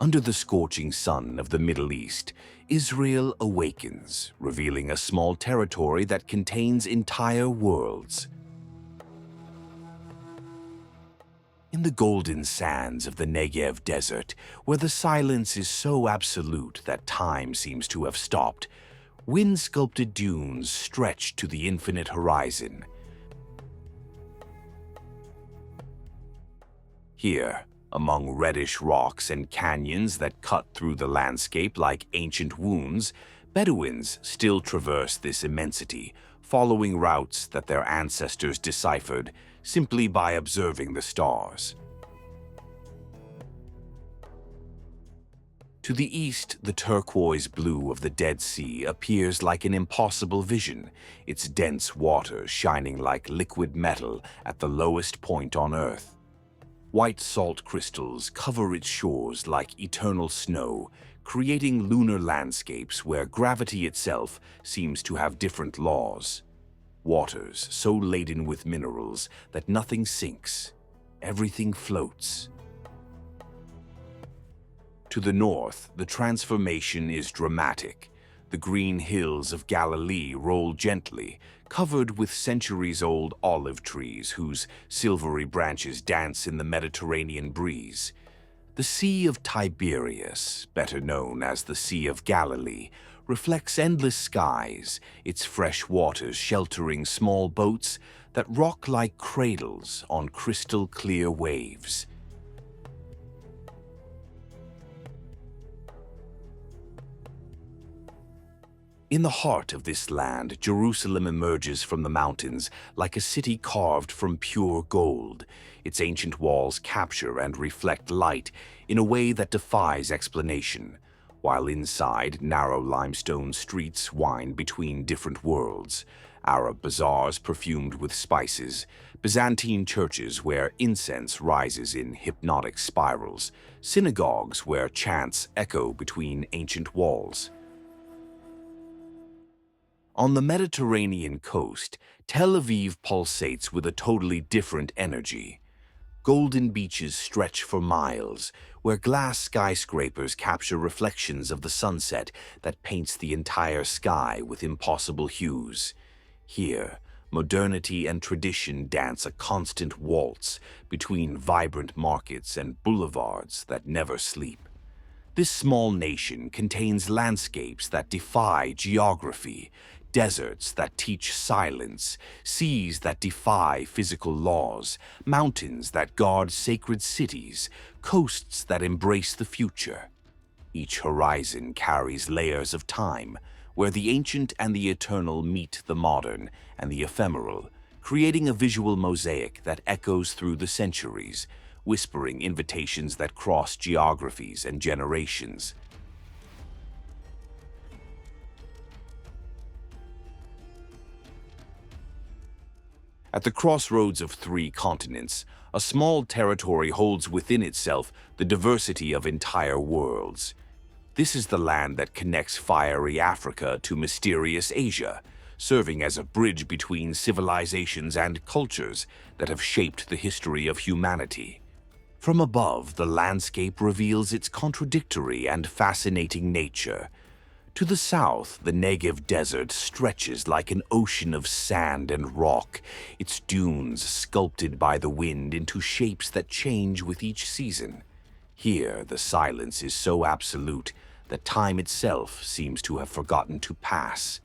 Under the scorching sun of the Middle East, Israel awakens, revealing a small territory that contains entire worlds. In the golden sands of the Negev desert, where the silence is so absolute that time seems to have stopped, wind-sculpted dunes stretch to the infinite horizon. Here, among reddish rocks and canyons that cut through the landscape like ancient wounds, Bedouins still traverse this immensity, following routes that their ancestors deciphered simply by observing the stars. To the east, the turquoise blue of the Dead Sea appears like an impossible vision, its dense waters shining like liquid metal at the lowest point on Earth. White salt crystals cover its shores like eternal snow, creating lunar landscapes where gravity itself seems to have different laws. Waters so laden with minerals that nothing sinks, everything floats. To the north, the transformation is dramatic. The green hills of Galilee roll gently, covered with centuries-old olive trees whose silvery branches dance in the Mediterranean breeze. The Sea of Tiberias, better known as the Sea of Galilee, reflects endless skies, its fresh waters sheltering small boats that rock like cradles on crystal-clear waves. In the heart of this land, Jerusalem emerges from the mountains like a city carved from pure gold. Its ancient walls capture and reflect light in a way that defies explanation, while inside, narrow limestone streets wind between different worlds. Arab bazaars perfumed with spices, Byzantine churches where incense rises in hypnotic spirals, synagogues where chants echo between ancient walls. On the Mediterranean coast, Tel Aviv pulsates with a totally different energy. Golden beaches stretch for miles, where glass skyscrapers capture reflections of the sunset that paints the entire sky with impossible hues. Here, modernity and tradition dance a constant waltz between vibrant markets and boulevards that never sleep. This small nation contains landscapes that defy geography, deserts that teach silence, seas that defy physical laws, mountains that guard sacred cities, coasts that embrace the future. Each horizon carries layers of time, where the ancient and the eternal meet the modern and the ephemeral, creating a visual mosaic that echoes through the centuries, whispering invitations that cross geographies and generations. At the crossroads of three continents, a small territory holds within itself the diversity of entire worlds. This is the land that connects fiery Africa to mysterious Asia, serving as a bridge between civilizations and cultures that have shaped the history of humanity. From above, the landscape reveals its contradictory and fascinating nature. To the south, the Negev desert stretches like an ocean of sand and rock, its dunes sculpted by the wind into shapes that change with each season. Here, the silence is so absolute that time itself seems to have forgotten to pass.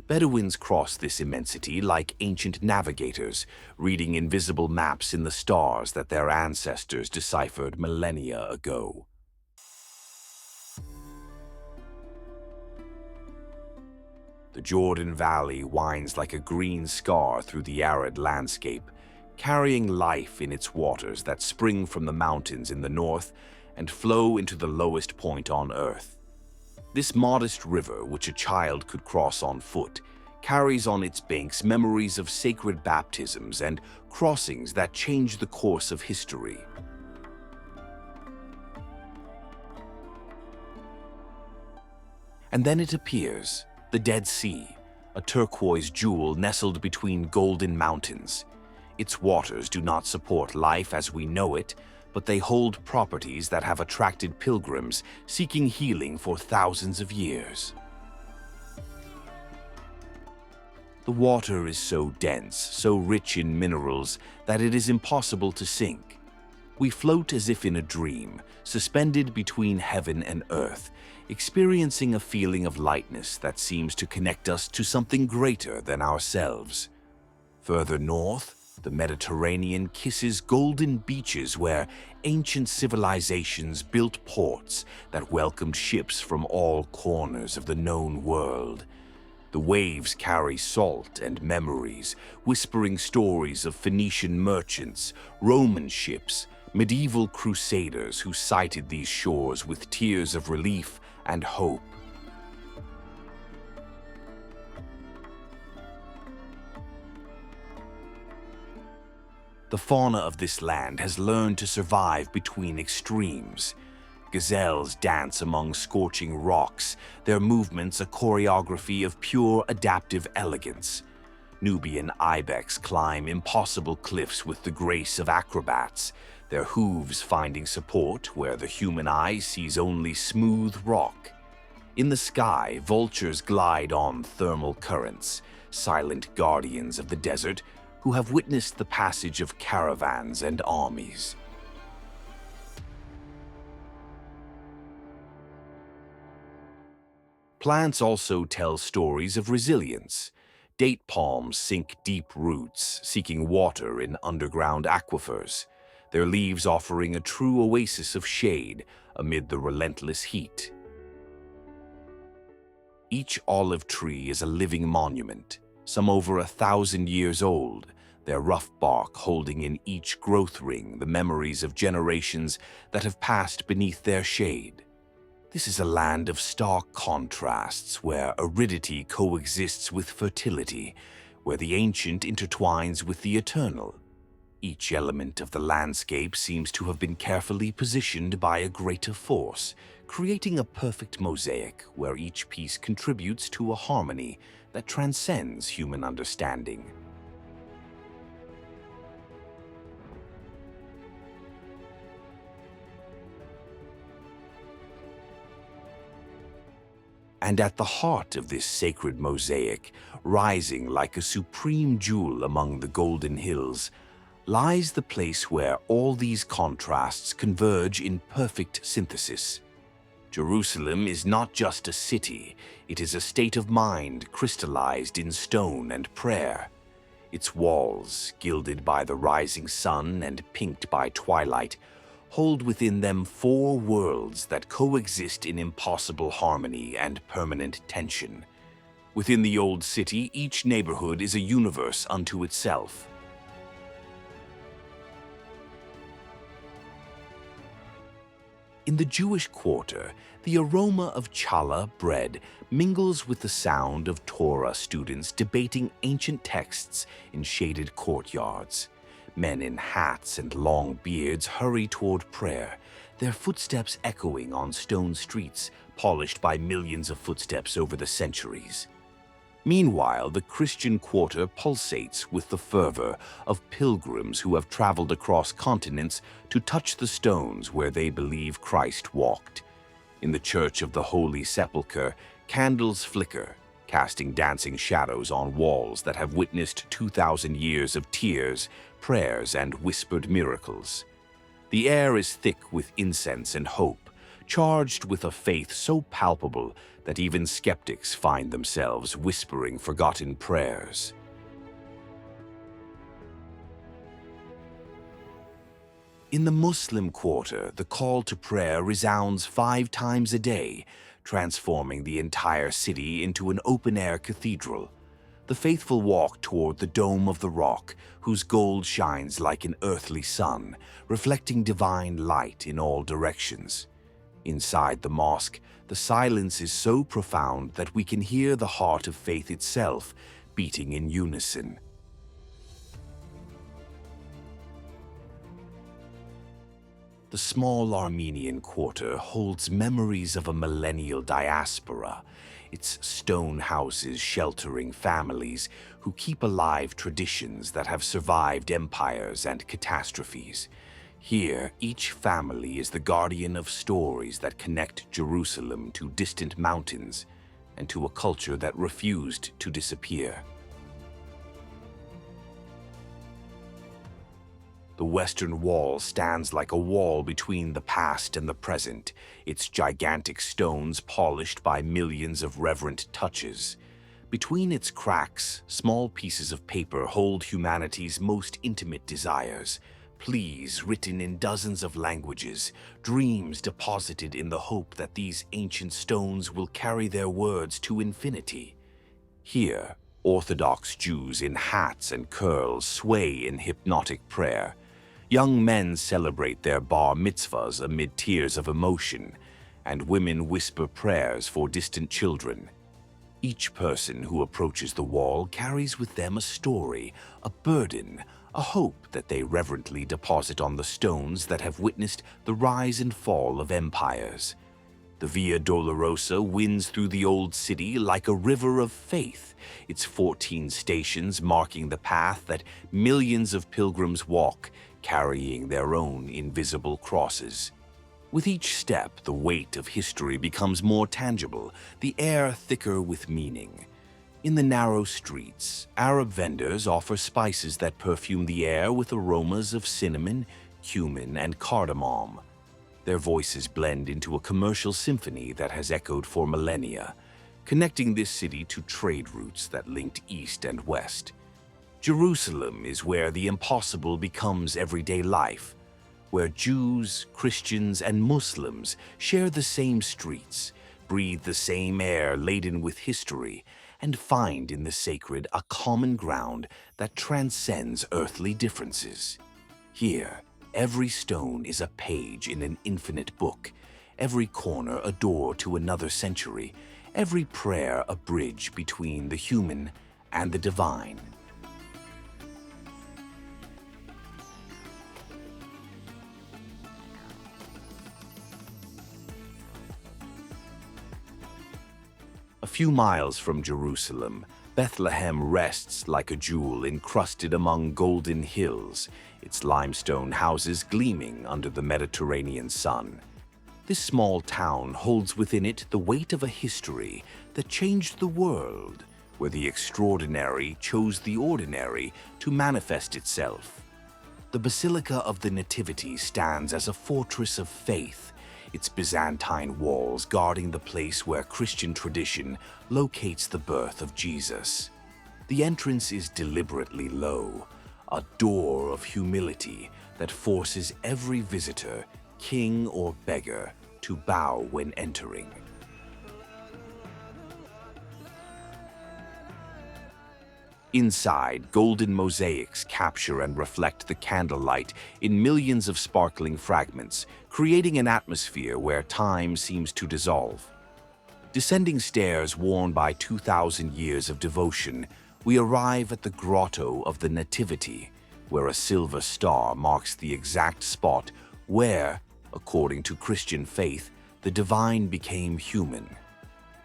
Bedouins cross this immensity like ancient navigators, reading invisible maps in the stars that their ancestors deciphered millennia ago. The Jordan Valley winds like a green scar through the arid landscape, carrying life in its waters that spring from the mountains in the north and flow into the lowest point on Earth. This modest river, which a child could cross on foot, carries on its banks memories of sacred baptisms and crossings that change the course of history. And then it appears. The Dead Sea, a turquoise jewel nestled between golden mountains. Its waters do not support life as we know it, but they hold properties that have attracted pilgrims seeking healing for thousands of years. The water is so dense, so rich in minerals, that it is impossible to sink. We float as if in a dream, suspended between heaven and earth, experiencing a feeling of lightness that seems to connect us to something greater than ourselves. Further north, the Mediterranean kisses golden beaches where ancient civilizations built ports that welcomed ships from all corners of the known world. The waves carry salt and memories, whispering stories of Phoenician merchants, Roman ships, medieval crusaders who sighted these shores with tears of relief and hope. The fauna of this land has learned to survive between extremes. Gazelles dance among scorching rocks, their movements a choreography of pure adaptive elegance. Nubian ibex climb impossible cliffs with the grace of acrobats, their hooves finding support where the human eye sees only smooth rock. In the sky, vultures glide on thermal currents, silent guardians of the desert who have witnessed the passage of caravans and armies. Plants also tell stories of resilience. Date palms sink deep roots, seeking water in underground aquifers, their leaves offering a true oasis of shade amid the relentless heat. Each olive tree is a living monument, some over 1,000 years old, their rough bark holding in each growth ring the memories of generations that have passed beneath their shade. This is a land of stark contrasts where aridity coexists with fertility, where the ancient intertwines with the eternal. Each element of the landscape seems to have been carefully positioned by a greater force, creating a perfect mosaic where each piece contributes to a harmony that transcends human understanding. And at the heart of this sacred mosaic, rising like a supreme jewel among the golden hills, lies the place where all these contrasts converge in perfect synthesis. Jerusalem is not just a city, it is a state of mind crystallized in stone and prayer. Its walls, gilded by the rising sun and pinked by twilight, hold within them four worlds that coexist in impossible harmony and permanent tension. Within the old city, each neighborhood is a universe unto itself. In the Jewish quarter, the aroma of challah bread mingles with the sound of Torah students debating ancient texts in shaded courtyards. Men in hats and long beards hurry toward prayer, their footsteps echoing on stone streets polished by millions of footsteps over the centuries. Meanwhile, the Christian quarter pulsates with the fervor of pilgrims who have traveled across continents to touch the stones where they believe Christ walked. In the Church of the Holy Sepulchre, candles flicker, casting dancing shadows on walls that have witnessed 2,000 years of tears, prayers, and whispered miracles. The air is thick with incense and hope, charged with a faith so palpable that even skeptics find themselves whispering forgotten prayers. In the Muslim quarter, the call to prayer resounds 5 times a day, transforming the entire city into an open-air cathedral. The faithful walk toward the Dome of the Rock, whose gold shines like an earthly sun, reflecting divine light in all directions. Inside the mosque, the silence is so profound that we can hear the heart of faith itself beating in unison. The small Armenian quarter holds memories of a millennial diaspora, its stone houses sheltering families who keep alive traditions that have survived empires and catastrophes. Here, each family is the guardian of stories that connect Jerusalem to distant mountains and to a culture that refused to disappear. The Western Wall stands like a wall between the past and the present, its gigantic stones polished by millions of reverent touches. Between its cracks, small pieces of paper hold humanity's most intimate desires, pleas written in dozens of languages, dreams deposited in the hope that these ancient stones will carry their words to infinity. Here, Orthodox Jews in hats and curls sway in hypnotic prayer. Young men celebrate their bar mitzvahs amid tears of emotion, and women whisper prayers for distant children. Each person who approaches the wall carries with them a story, a burden, a hope that they reverently deposit on the stones that have witnessed the rise and fall of empires. The Via Dolorosa winds through the old city like a river of faith, its 14 stations marking the path that millions of pilgrims walk, carrying their own invisible crosses. With each step, the weight of history becomes more tangible, the air thicker with meaning. In the narrow streets, Arab vendors offer spices that perfume the air with aromas of cinnamon, cumin, and cardamom. Their voices blend into a commercial symphony that has echoed for millennia, connecting this city to trade routes that linked east and west. Jerusalem is where the impossible becomes everyday life, where Jews, Christians, and Muslims share the same streets, breathe the same air laden with history, and find in the sacred a common ground that transcends earthly differences. Here, every stone is a page in an infinite book, every corner a door to another century, every prayer a bridge between the human and the divine. A few miles from Jerusalem, Bethlehem rests like a jewel encrusted among golden hills, its limestone houses gleaming under the Mediterranean sun. This small town holds within it the weight of a history that changed the world, where the extraordinary chose the ordinary to manifest itself. The Basilica of the Nativity stands as a fortress of faith, its Byzantine walls guarding the place where Christian tradition locates the birth of Jesus. The entrance is deliberately low, a door of humility that forces every visitor, king or beggar, to bow when entering. Inside, golden mosaics capture and reflect the candlelight in millions of sparkling fragments, creating an atmosphere where time seems to dissolve. Descending stairs worn by 2,000 years of devotion, we arrive at the Grotto of the Nativity, where a silver star marks the exact spot where, according to Christian faith, the divine became human.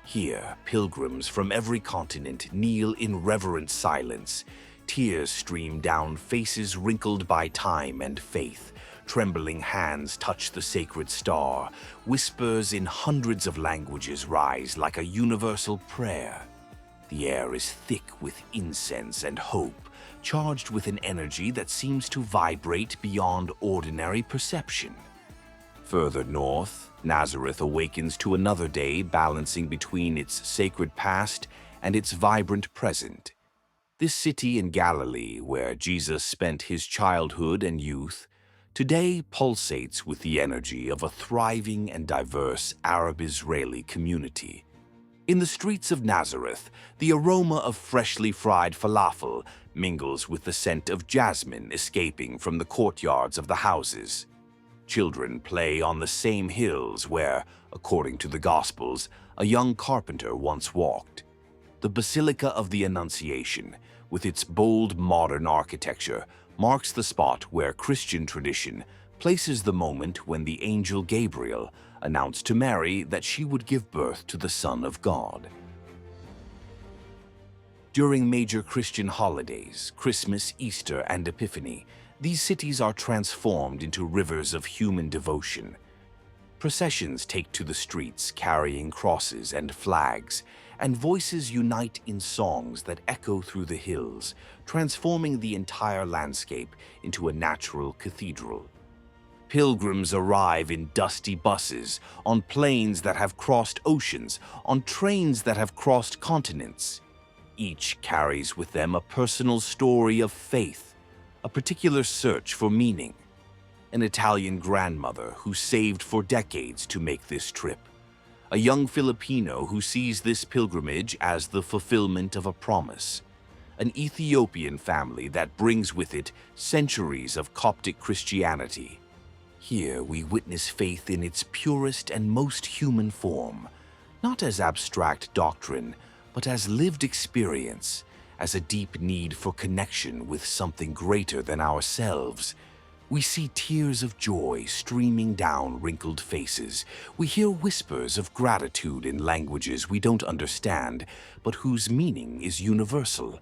Here, pilgrims from every continent kneel in reverent silence. Tears stream down faces wrinkled by time and faith. Trembling hands touch the sacred star. Whispers in hundreds of languages rise like a universal prayer. The air is thick with incense and hope, charged with an energy that seems to vibrate beyond ordinary perception. Further north, Nazareth awakens to another day balancing between its sacred past and its vibrant present. This city in Galilee, where Jesus spent his childhood and youth, today pulsates with the energy of a thriving and diverse Arab-Israeli community. In the streets of Nazareth, the aroma of freshly fried falafel mingles with the scent of jasmine escaping from the courtyards of the houses. Children play on the same hills where, according to the Gospels, a young carpenter once walked. The Basilica of the Annunciation, with its bold modern architecture, marks the spot where Christian tradition places the moment when the angel Gabriel announced to Mary that she would give birth to the Son of God. During major Christian holidays, Christmas, Easter, and Epiphany, These cities are transformed into rivers of human devotion. Processions take to the streets carrying crosses and flags, and voices unite in songs that echo through the hills, transforming the entire landscape into a natural cathedral. Pilgrims arrive in dusty buses, on planes that have crossed oceans, on trains that have crossed continents. Each carries with them a personal story of faith, a particular search for meaning. An Italian grandmother who saved for decades to make this trip. A young Filipino who sees this pilgrimage as the fulfillment of a promise. An Ethiopian family that brings with it centuries of Coptic Christianity. Here we witness faith in its purest and most human form, not as abstract doctrine, but as lived experience, as a deep need for connection with something greater than ourselves. We see tears of joy streaming down wrinkled faces. We hear whispers of gratitude in languages we don't understand, but whose meaning is universal.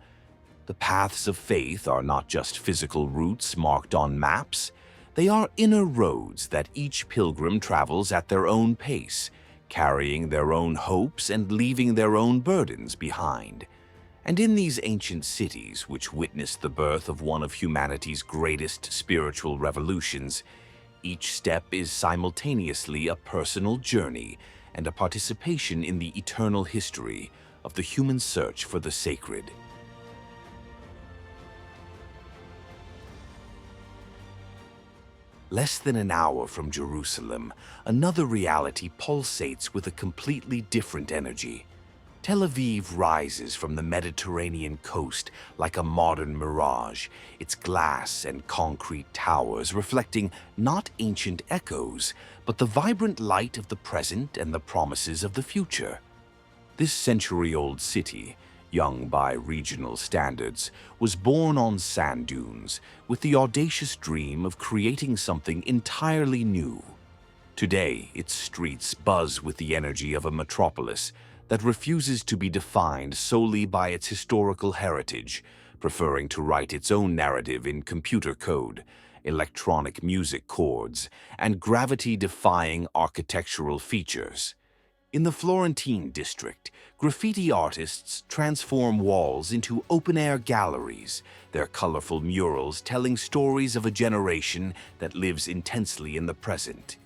The paths of faith are not just physical routes marked on maps. They are inner roads that each pilgrim travels at their own pace, carrying their own hopes and leaving their own burdens behind. And in these ancient cities, which witnessed the birth of one of humanity's greatest spiritual revolutions, each step is simultaneously a personal journey and a participation in the eternal history of the human search for the sacred. Less than an hour from Jerusalem, another reality pulsates with a completely different energy. Tel Aviv rises from the Mediterranean coast like a modern mirage, its glass and concrete towers reflecting not ancient echoes, but the vibrant light of the present and the promises of the future. This century-old city, young by regional standards, was born on sand dunes with the audacious dream of creating something entirely new. Today, its streets buzz with the energy of a metropolis that refuses to be defined solely by its historical heritage, preferring to write its own narrative in computer code, electronic music chords, and gravity-defying architectural features. In the Florentine district, graffiti artists transform walls into open-air galleries, their colorful murals telling stories of a generation that lives intensely in the present.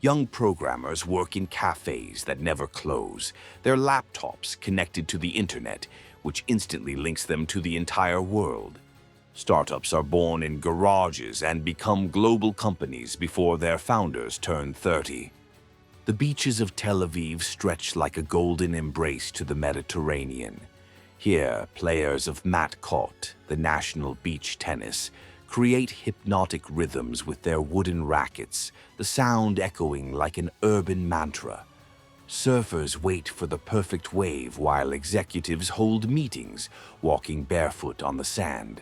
Young programmers work in cafes that never close, their laptops connected to the internet, which instantly links them to the entire world. Startups are born in garages and become global companies before their founders turn 30. The beaches of Tel Aviv stretch like a golden embrace to the Mediterranean. Here, players of mat court, the national beach tennis, create hypnotic rhythms with their wooden rackets, the sound echoing like an urban mantra. Surfers wait for the perfect wave while executives hold meetings, walking barefoot on the sand.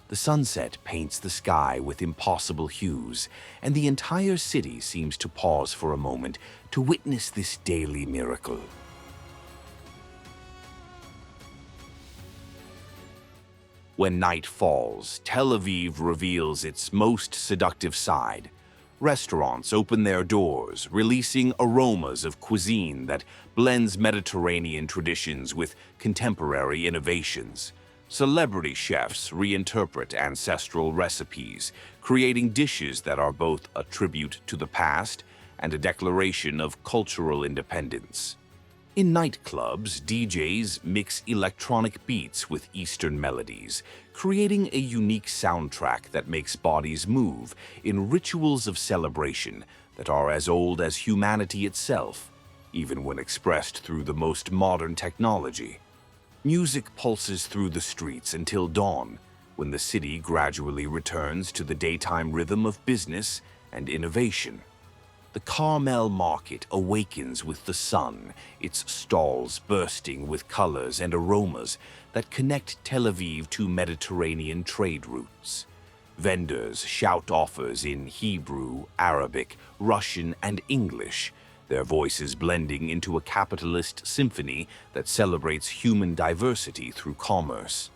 The sunset paints the sky with impossible hues, and the entire city seems to pause for a moment to witness this daily miracle. When night falls, Tel Aviv reveals its most seductive side. Restaurants open their doors, releasing aromas of cuisine that blends Mediterranean traditions with contemporary innovations. Celebrity chefs reinterpret ancestral recipes, creating dishes that are both a tribute to the past and a declaration of cultural independence. In nightclubs, DJs mix electronic beats with Eastern melodies, creating a unique soundtrack that makes bodies move in rituals of celebration that are as old as humanity itself, even when expressed through the most modern technology. Music pulses through the streets until dawn, when the city gradually returns to the daytime rhythm of business and innovation. The Carmel market awakens with the sun, its stalls bursting with colors and aromas that connect Tel Aviv to Mediterranean trade routes. Vendors shout offers in Hebrew, Arabic, Russian, and English, their voices blending into a capitalist symphony that celebrates human diversity through commerce.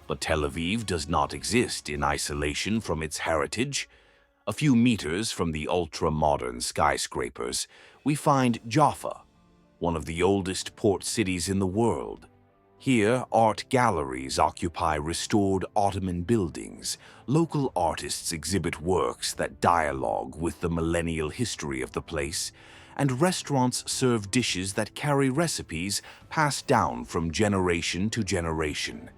But Tel Aviv does not exist in isolation from its heritage. A few meters from the ultra-modern skyscrapers, we find Jaffa, one of the oldest port cities in the world. Here, art galleries occupy restored Ottoman buildings, local artists exhibit works that dialogue with the millennial history of the place, and restaurants serve dishes that carry recipes passed down from generation to generation.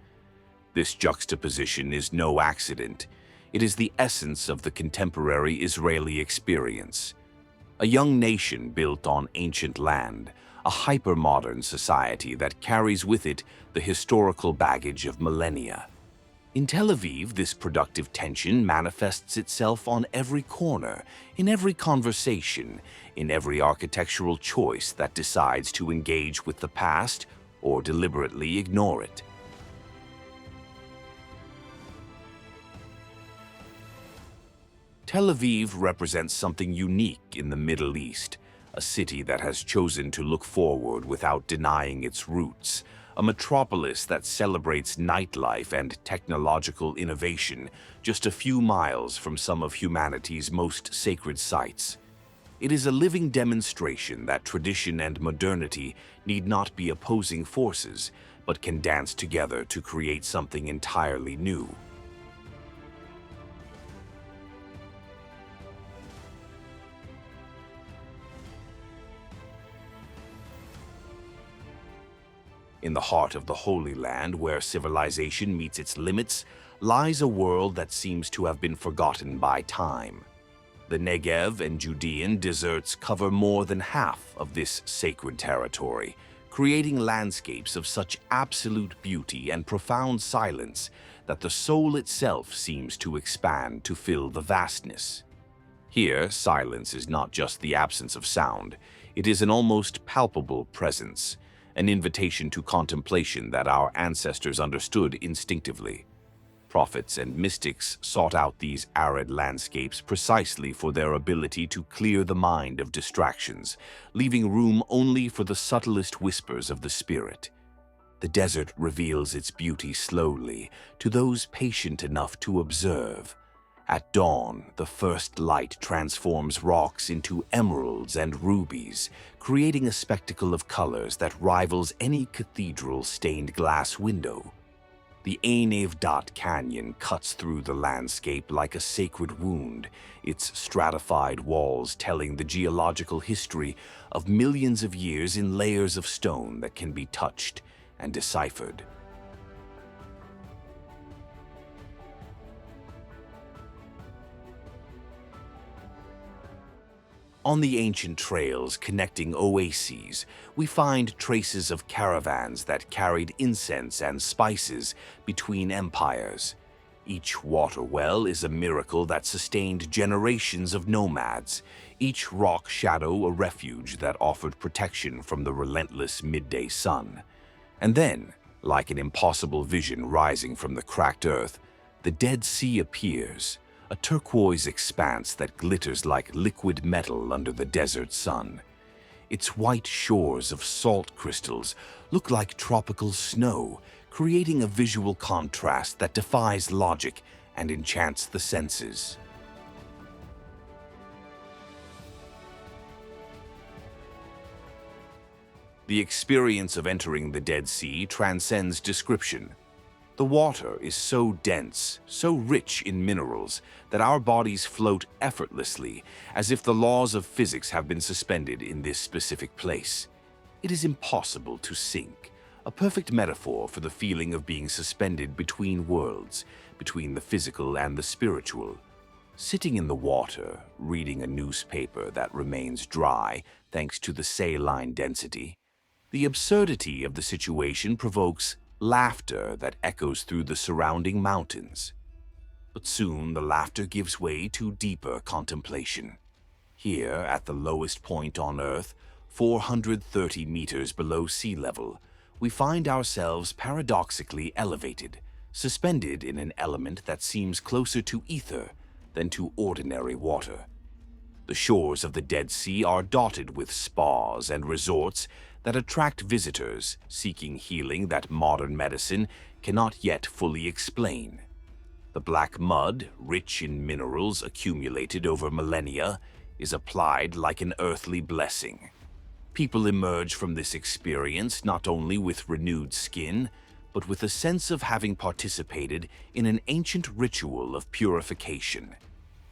This juxtaposition is no accident. It is the essence of the contemporary Israeli experience. A young nation built on ancient land, a hyper-modern society that carries with it the historical baggage of millennia. In Tel Aviv, this productive tension manifests itself on every corner, in every conversation, in every architectural choice that decides to engage with the past or deliberately ignore it. Tel Aviv represents something unique in the Middle East, a city that has chosen to look forward without denying its roots, a metropolis that celebrates nightlife and technological innovation just a few miles from some of humanity's most sacred sites. It is a living demonstration that tradition and modernity need not be opposing forces, but can dance together to create something entirely new. In the heart of the Holy Land, where civilization meets its limits, lies a world that seems to have been forgotten by time. The Negev and Judean deserts cover more than half of this sacred territory, creating landscapes of such absolute beauty and profound silence that the soul itself seems to expand to fill the vastness. Here, silence is not just the absence of sound, it is an almost palpable presence, an invitation to contemplation that our ancestors understood instinctively. Prophets and mystics sought out these arid landscapes precisely for their ability to clear the mind of distractions, leaving room only for the subtlest whispers of the spirit. The desert reveals its beauty slowly to those patient enough to observe. At dawn, the first light transforms rocks into emeralds and rubies, creating a spectacle of colors that rivals any cathedral stained glass window. The Ein Evdat Canyon cuts through the landscape like a sacred wound, its stratified walls telling the geological history of millions of years in layers of stone that can be touched and deciphered. On the ancient trails connecting oases, we find traces of caravans that carried incense and spices between empires. Each water well is a miracle that sustained generations of nomads, each rock shadow a refuge that offered protection from the relentless midday sun. And then, like an impossible vision rising from the cracked earth, the Dead Sea appears, a turquoise expanse that glitters like liquid metal under the desert sun. Its white shores of salt crystals look like tropical snow, creating a visual contrast that defies logic and enchants the senses. The experience of entering the Dead Sea transcends description. The water is so dense, so rich in minerals, that our bodies float effortlessly, as if the laws of physics have been suspended in this specific place. It is impossible to sink, a perfect metaphor for the feeling of being suspended between worlds, between the physical and the spiritual. Sitting in the water, reading a newspaper that remains dry thanks to the saline density, the absurdity of the situation provokes laughter that echoes through the surrounding mountains. But soon the laughter gives way to deeper contemplation. Here, at the lowest point on Earth, 430 meters below sea level, we find ourselves paradoxically elevated, suspended in an element that seems closer to ether than to ordinary water. The shores of the Dead Sea are dotted with spas and resorts that attract visitors seeking healing that modern medicine cannot yet fully explain. The black mud, rich in minerals accumulated over millennia, is applied like an earthly blessing. People emerge from this experience not only with renewed skin, but with a sense of having participated in an ancient ritual of purification.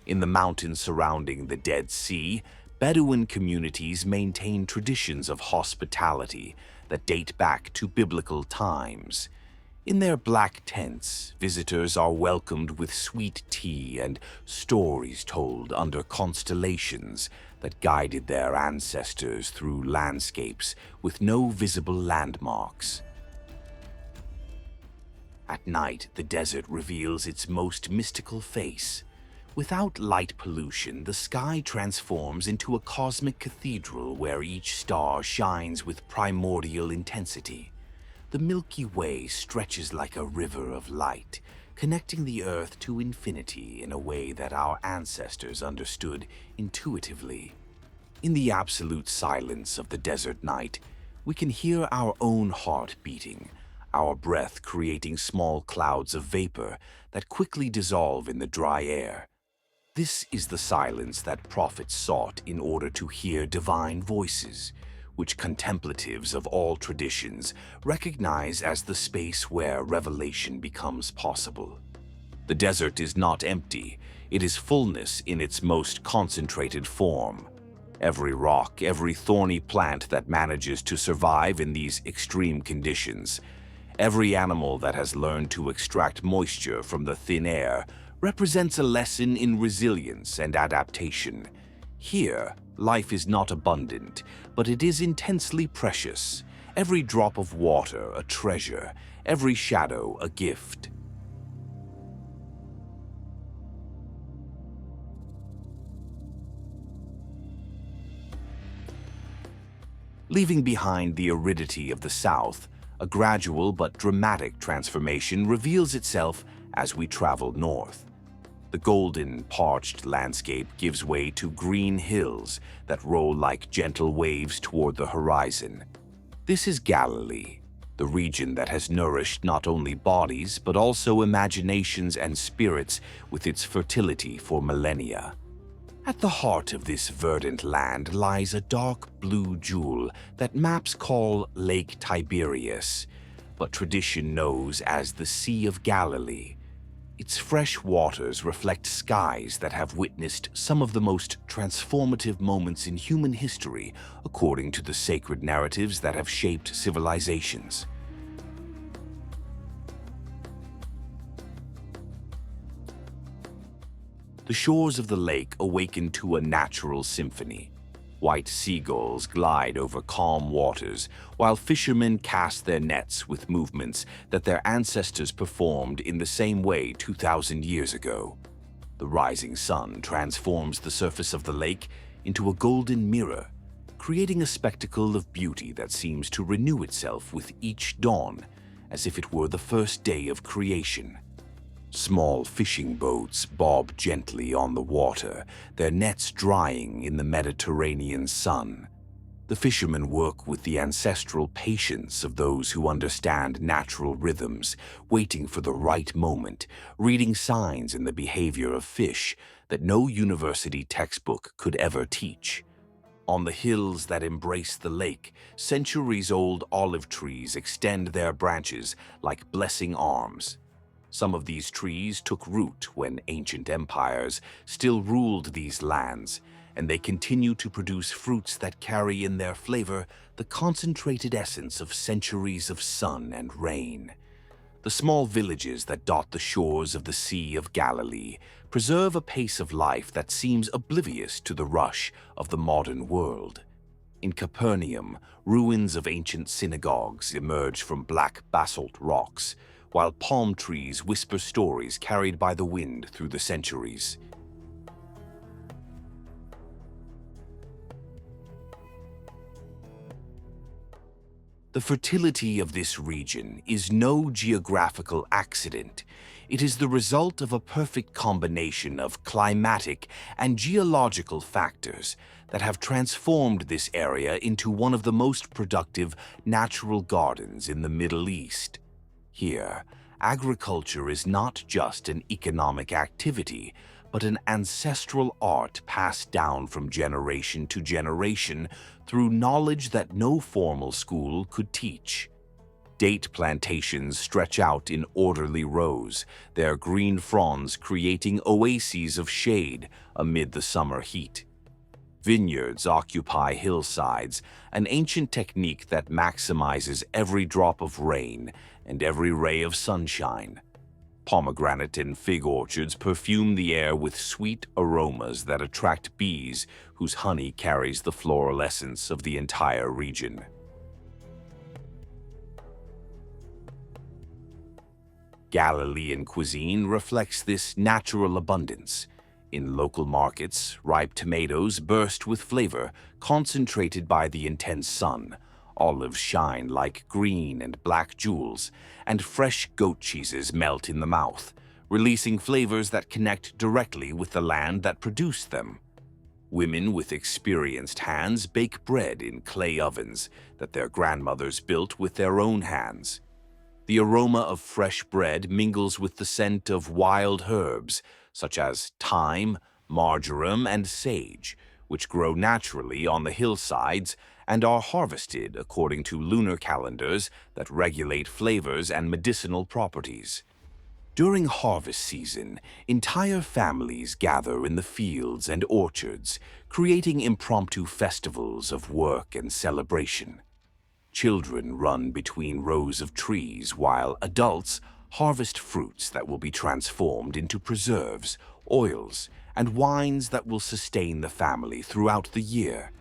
In the mountains surrounding the Dead Sea, Bedouin communities maintain traditions of hospitality that date back to biblical times. In their black tents, visitors are welcomed with sweet tea and stories told under constellations that guided their ancestors through landscapes with no visible landmarks. At night, the desert reveals its most mystical face. Without light pollution, the sky transforms into a cosmic cathedral where each star shines with primordial intensity. The Milky Way stretches like a river of light, connecting the Earth to infinity in a way that our ancestors understood intuitively. In the absolute silence of the desert night, we can hear our own heart beating, our breath creating small clouds of vapor that quickly dissolve in the dry air. This is the silence that prophets sought in order to hear divine voices, which contemplatives of all traditions recognize as the space where revelation becomes possible. The desert is not empty, it is fullness in its most concentrated form. Every rock, every thorny plant that manages to survive in these extreme conditions, every animal that has learned to extract moisture from the thin air, represents a lesson in resilience and adaptation. Here, life is not abundant, but it is intensely precious. Every drop of water a treasure, every shadow a gift. Leaving behind the aridity of the south, a gradual but dramatic transformation reveals itself as we travel north. The golden, parched landscape gives way to green hills that roll like gentle waves toward the horizon. This is Galilee, the region that has nourished not only bodies but also imaginations and spirits with its fertility for millennia. At the heart of this verdant land lies a dark blue jewel that maps call Lake Tiberias, but tradition knows as the Sea of Galilee. Its fresh waters reflect skies that have witnessed some of the most transformative moments in human history, according to the sacred narratives that have shaped civilizations. The shores of the lake awaken to a natural symphony. White seagulls glide over calm waters, while fishermen cast their nets with movements that their ancestors performed in the same way 2,000 years ago. The rising sun transforms the surface of the lake into a golden mirror, creating a spectacle of beauty that seems to renew itself with each dawn, as if it were the first day of creation. Small fishing boats bob gently on the water, their nets drying in the Mediterranean sun. The fishermen work with the ancestral patience of those who understand natural rhythms, waiting for the right moment, reading signs in the behavior of fish that no university textbook could ever teach. On the hills that embrace the lake, centuries-old olive trees extend their branches like blessing arms. Some of these trees took root when ancient empires still ruled these lands, and they continue to produce fruits that carry in their flavor the concentrated essence of centuries of sun and rain. The small villages that dot the shores of the Sea of Galilee preserve a pace of life that seems oblivious to the rush of the modern world. In Capernaum, ruins of ancient synagogues emerge from black basalt rocks, while palm trees whisper stories carried by the wind through the centuries. The fertility of this region is no geographical accident. It is the result of a perfect combination of climatic and geological factors that have transformed this area into one of the most productive natural gardens in the Middle East. Here, agriculture is not just an economic activity, but an ancestral art passed down from generation to generation through knowledge that no formal school could teach. Date plantations stretch out in orderly rows, their green fronds creating oases of shade amid the summer heat. Vineyards occupy hillsides, an ancient technique that maximizes every drop of rain and every ray of sunshine. Pomegranate and fig orchards perfume the air with sweet aromas that attract bees whose honey carries the floral essence of the entire region. Galilean cuisine reflects this natural abundance. In local markets, ripe tomatoes burst with flavor, concentrated by the intense sun. Olives shine like green and black jewels, and fresh goat cheeses melt in the mouth, releasing flavors that connect directly with the land that produced them. Women with experienced hands bake bread in clay ovens that their grandmothers built with their own hands. The aroma of fresh bread mingles with the scent of wild herbs, such as thyme, marjoram, and sage, which grow naturally on the hillsides and are harvested according to lunar calendars that regulate flavors and medicinal properties. During harvest season, entire families gather in the fields and orchards, creating impromptu festivals of work and celebration. Children run between rows of trees while adults harvest fruits that will be transformed into preserves, oils, and wines that will sustain the family throughout the year.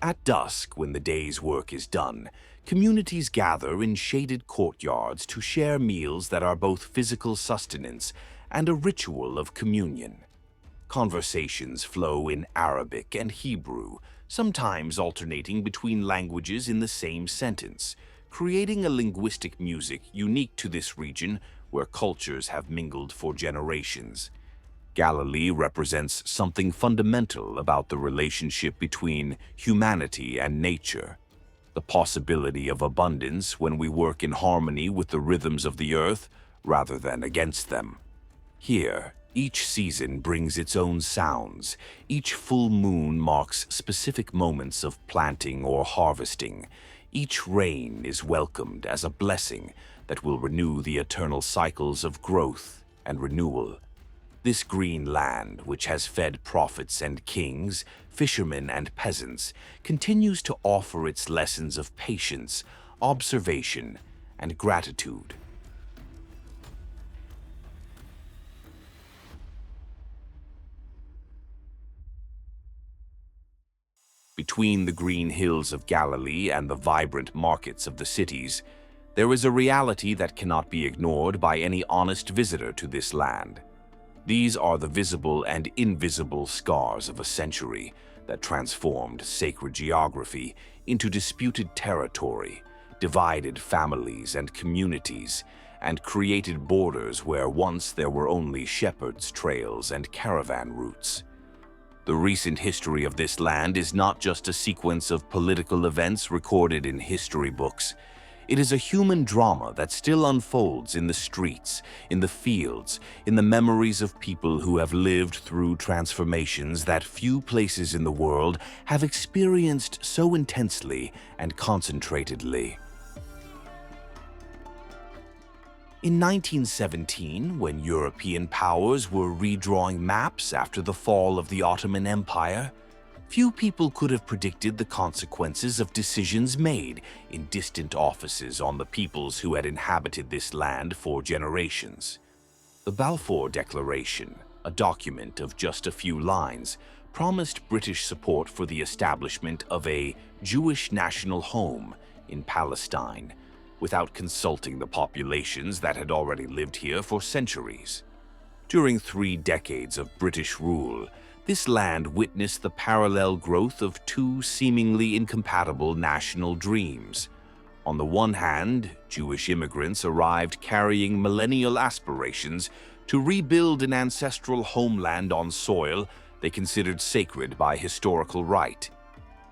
At dusk, when the day's work is done, communities gather in shaded courtyards to share meals that are both physical sustenance and a ritual of communion. Conversations flow in Arabic and Hebrew, sometimes alternating between languages in the same sentence, creating a linguistic music unique to this region where cultures have mingled for generations. Galilee represents something fundamental about the relationship between humanity and nature, the possibility of abundance when we work in harmony with the rhythms of the earth rather than against them. Here, each season brings its own sounds. Each full moon marks specific moments of planting or harvesting. Each rain is welcomed as a blessing that will renew the eternal cycles of growth and renewal. This green land, which has fed prophets and kings, fishermen and peasants, continues to offer its lessons of patience, observation, and gratitude. Between the green hills of Galilee and the vibrant markets of the cities, there is a reality that cannot be ignored by any honest visitor to this land. These are the visible and invisible scars of a century that transformed sacred geography into disputed territory, divided families and communities, and created borders where once there were only shepherds' trails and caravan routes. The recent history of this land is not just a sequence of political events recorded in history books. It is a human drama that still unfolds in the streets, in the fields, in the memories of people who have lived through transformations that few places in the world have experienced so intensely and concentratedly. In 1917, when European powers were redrawing maps after the fall of the Ottoman Empire, few people could have predicted the consequences of decisions made in distant offices on the peoples who had inhabited this land for generations. The Balfour Declaration, a document of just a few lines, promised British support for the establishment of a Jewish national home in Palestine, without consulting the populations that had already lived here for centuries. During 3 decades of British rule, This land witnessed the parallel growth of two seemingly incompatible national dreams. On the one hand, Jewish immigrants arrived carrying millennial aspirations to rebuild an ancestral homeland on soil they considered sacred by historical right.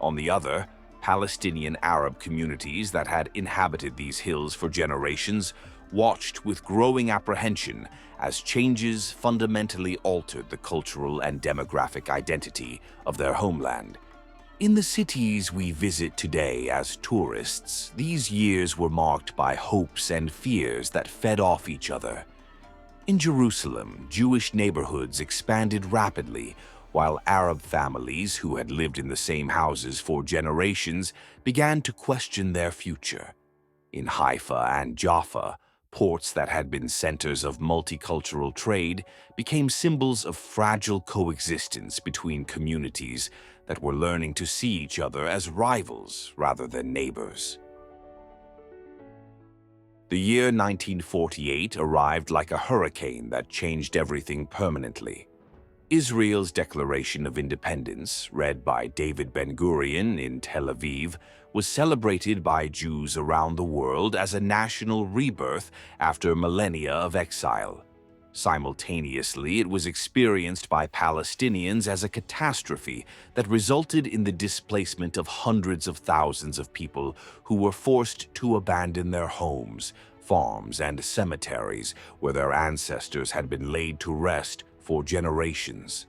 On the other, Palestinian Arab communities that had inhabited these hills for generations watched with growing apprehension as changes fundamentally altered the cultural and demographic identity of their homeland. In the cities we visit today as tourists, these years were marked by hopes and fears that fed off each other. In Jerusalem, Jewish neighborhoods expanded rapidly, while Arab families who had lived in the same houses for generations began to question their future. In Haifa and Jaffa, ports that had been centers of multicultural trade became symbols of fragile coexistence between communities that were learning to see each other as rivals rather than neighbors. The year 1948 arrived like a hurricane that changed everything permanently. Israel's Declaration of Independence, read by David Ben-Gurion in Tel Aviv, was celebrated by Jews around the world as a national rebirth after millennia of exile. Simultaneously, it was experienced by Palestinians as a catastrophe that resulted in the displacement of hundreds of thousands of people who were forced to abandon their homes, farms, and cemeteries where their ancestors had been laid to rest for generations.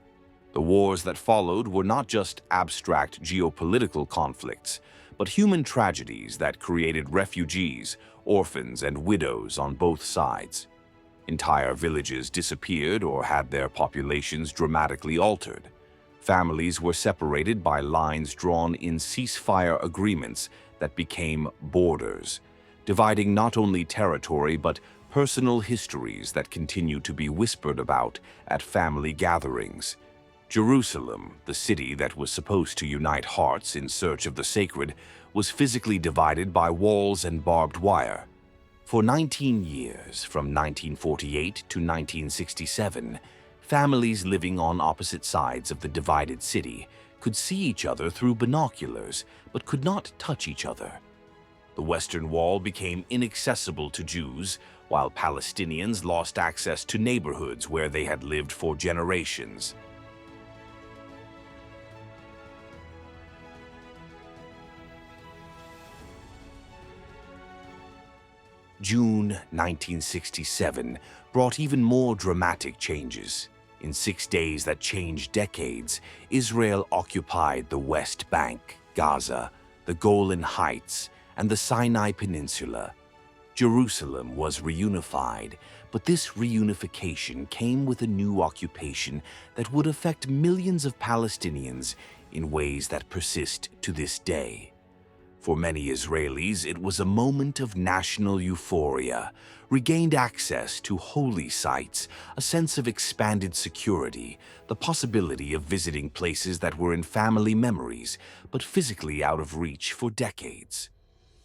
The wars that followed were not just abstract geopolitical conflicts, but human tragedies that created refugees, orphans, and widows on both sides. Entire villages disappeared or had their populations dramatically altered. Families were separated by lines drawn in ceasefire agreements that became borders, dividing not only territory but personal histories that continue to be whispered about at family gatherings. Jerusalem, the city that was supposed to unite hearts in search of the sacred, was physically divided by walls and barbed wire. For 19 years, from 1948 to 1967, families living on opposite sides of the divided city could see each other through binoculars, but could not touch each other. The Western Wall became inaccessible to Jews, while Palestinians lost access to neighborhoods where they had lived for generations. June 1967 brought even more dramatic changes. In 6 days that changed decades, Israel occupied the West Bank, Gaza, the Golan Heights, and the Sinai Peninsula. Jerusalem was reunified, but this reunification came with a new occupation that would affect millions of Palestinians in ways that persist to this day. For many Israelis, it was a moment of national euphoria, regained access to holy sites, a sense of expanded security, the possibility of visiting places that were in family memories, but physically out of reach for decades.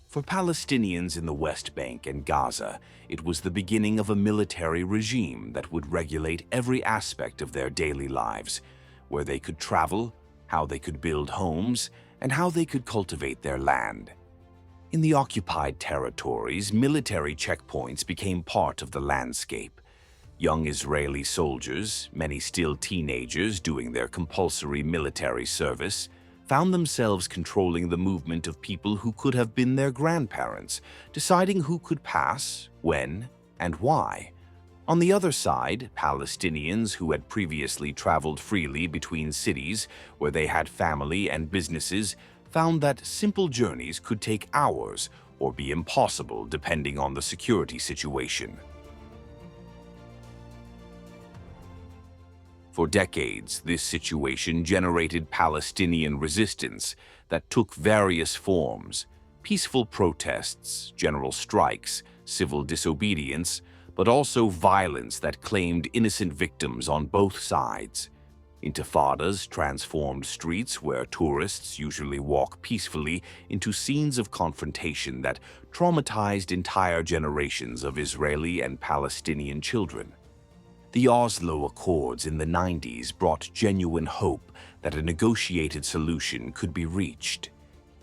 For Palestinians in the West Bank and Gaza, it was the beginning of a military regime that would regulate every aspect of their daily lives, where they could travel, how they could build homes, and how they could cultivate their land. In the occupied territories, military checkpoints became part of the landscape. Young Israeli soldiers, many still teenagers doing their compulsory military service, found themselves controlling the movement of people who could have been their grandparents, deciding who could pass, when, and why. On the other side, Palestinians who had previously traveled freely between cities where they had family and businesses found that simple journeys could take hours or be impossible depending on the security situation. For decades, this situation generated Palestinian resistance that took various forms: peaceful protests, general strikes, civil disobedience, but also violence that claimed innocent victims on both sides. Intifadas transformed streets where tourists usually walk peacefully into scenes of confrontation that traumatized entire generations of Israeli and Palestinian children. The Oslo Accords in the 90s brought genuine hope that a negotiated solution could be reached.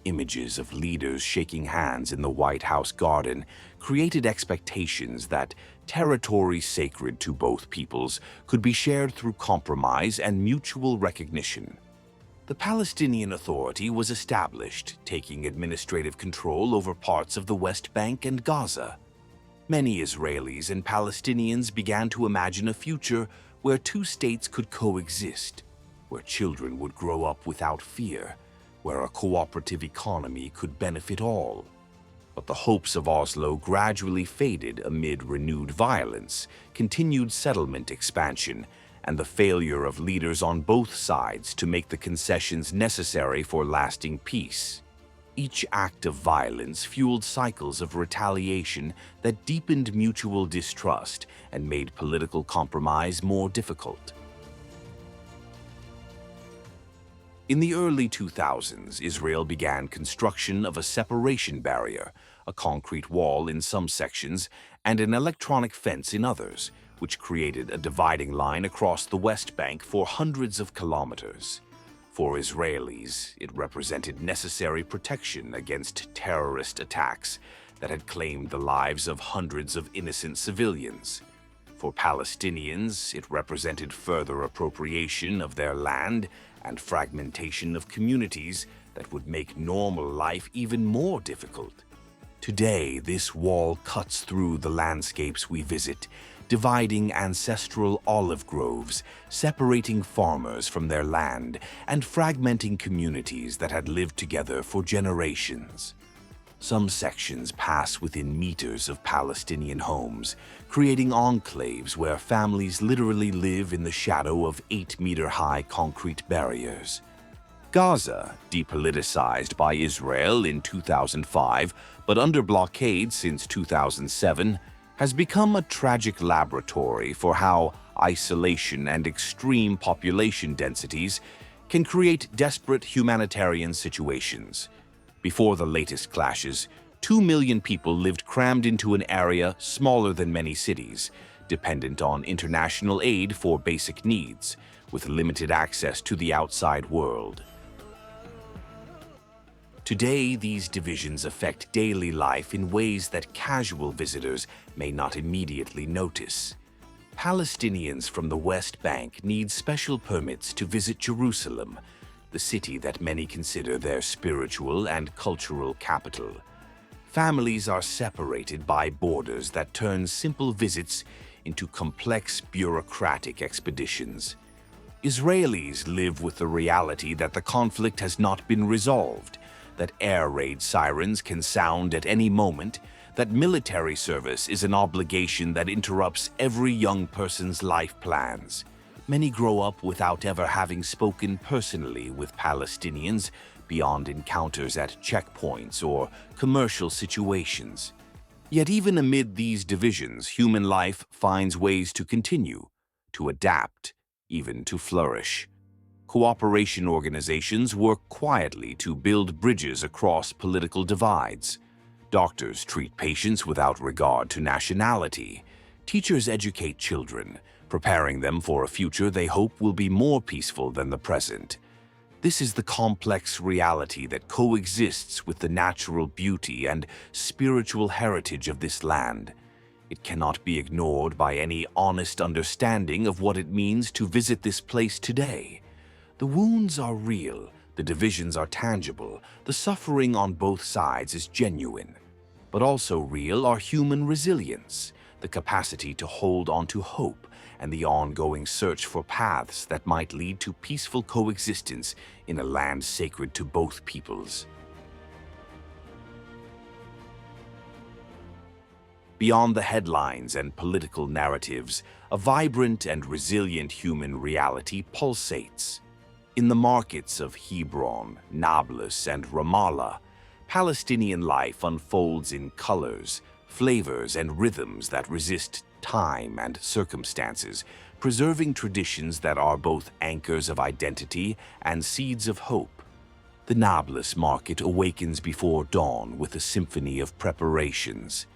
Images of leaders shaking hands in the White House garden created expectations that territory sacred to both peoples could be shared through compromise and mutual recognition. The Palestinian Authority was established, taking administrative control over parts of the West Bank and Gaza. Many Israelis and Palestinians began to imagine a future where two states could coexist, where children would grow up without fear, where a cooperative economy could benefit all. But the hopes of Oslo gradually faded amid renewed violence, continued settlement expansion, and the failure of leaders on both sides to make the concessions necessary for lasting peace. Each act of violence fueled cycles of retaliation that deepened mutual distrust and made political compromise more difficult. In the early 2000s, Israel began construction of a separation barrier, a concrete wall in some sections, and an electronic fence in others, which created a dividing line across the West Bank for hundreds of kilometers. For Israelis, it represented necessary protection against terrorist attacks that had claimed the lives of hundreds of innocent civilians. For Palestinians, it represented further appropriation of their land and fragmentation of communities that would make normal life even more difficult. Today, this wall cuts through the landscapes we visit, dividing ancestral olive groves, separating farmers from their land, and fragmenting communities that had lived together for generations. Some sections pass within meters of Palestinian homes, creating enclaves where families literally live in the shadow of 8-meter-high concrete barriers. Gaza, depoliticized by Israel in 2005 but under blockade since 2007, has become a tragic laboratory for how isolation and extreme population densities can create desperate humanitarian situations. Before the latest clashes, 2 million people lived crammed into an area smaller than many cities, dependent on international aid for basic needs, with limited access to the outside world. Today, these divisions affect daily life in ways that casual visitors may not immediately notice. Palestinians from the West Bank need special permits to visit Jerusalem, the city that many consider their spiritual and cultural capital. Families are separated by borders that turn simple visits into complex bureaucratic expeditions. Israelis live with the reality that the conflict has not been resolved, that air raid sirens can sound at any moment, that military service is an obligation that interrupts every young person's life plans. Many grow up without ever having spoken personally with Palestinians beyond encounters at checkpoints or commercial situations. Yet even amid these divisions, human life finds ways to continue, to adapt, even to flourish. Cooperation organizations work quietly to build bridges across political divides. Doctors treat patients without regard to nationality. Teachers educate children, preparing them for a future they hope will be more peaceful than the present. This is the complex reality that coexists with the natural beauty and spiritual heritage of this land. It cannot be ignored by any honest understanding of what it means to visit this place today. The wounds are real, the divisions are tangible, the suffering on both sides is genuine. But also real are human resilience, the capacity to hold on to hope, and the ongoing search for paths that might lead to peaceful coexistence in a land sacred to both peoples. Beyond the headlines and political narratives, a vibrant and resilient human reality pulsates. In the markets of Hebron, Nablus, and Ramallah, Palestinian life unfolds in colors, flavors, and rhythms that resist time and circumstances, preserving traditions that are both anchors of identity and seeds of hope. The Nablus market awakens before dawn with a symphony of preparations.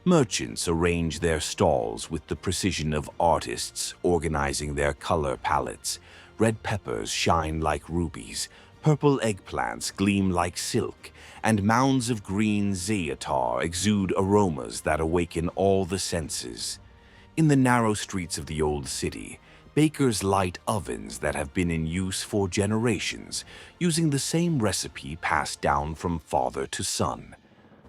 Merchants arrange their stalls with the precision of artists organizing their color palettes. Red peppers shine like rubies, purple eggplants gleam like silk, and mounds of green za'atar exude aromas that awaken all the senses. In the narrow streets of the old city, bakers light ovens that have been in use for generations, using the same recipe passed down from father to son.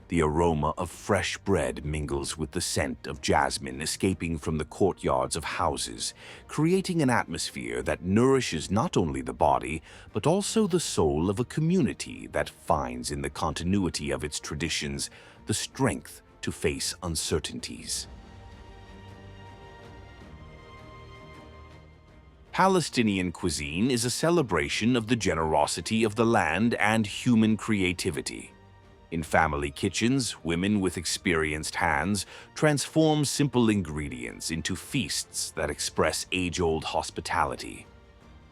The aroma of fresh bread mingles with the scent of jasmine escaping from the courtyards of houses, creating an atmosphere that nourishes not only the body, but also the soul of a community that finds in the continuity of its traditions the strength to face uncertainties. Palestinian cuisine is a celebration of the generosity of the land and human creativity. In family kitchens, women with experienced hands transform simple ingredients into feasts that express age-old hospitality.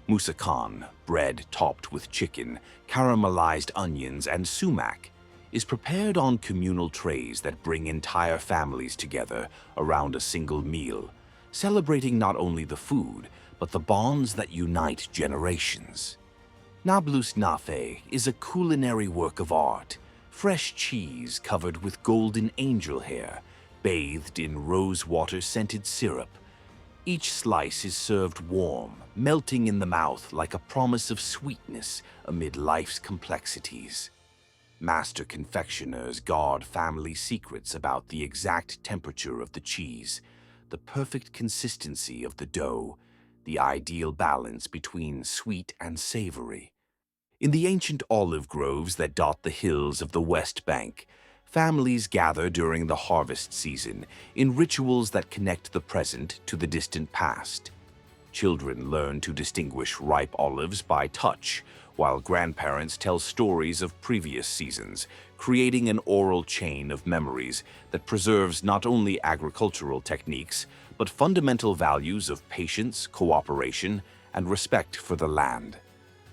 Moussakhan, bread topped with chicken, caramelized onions, and sumac, is prepared on communal trays that bring entire families together around a single meal, celebrating not only the food, but the bonds that unite generations. Nablus nafe is a culinary work of art, fresh cheese covered with golden angel hair, bathed in rosewater-scented syrup. Each slice is served warm, melting in the mouth like a promise of sweetness amid life's complexities. Master confectioners guard family secrets about the exact temperature of the cheese, the perfect consistency of the dough, the ideal balance between sweet and savory. In the ancient olive groves that dot the hills of the West Bank, families gather during the harvest season in rituals that connect the present to the distant past. Children learn to distinguish ripe olives by touch, while grandparents tell stories of previous seasons, creating an oral chain of memories that preserves not only agricultural techniques, but fundamental values of patience, cooperation, and respect for the land.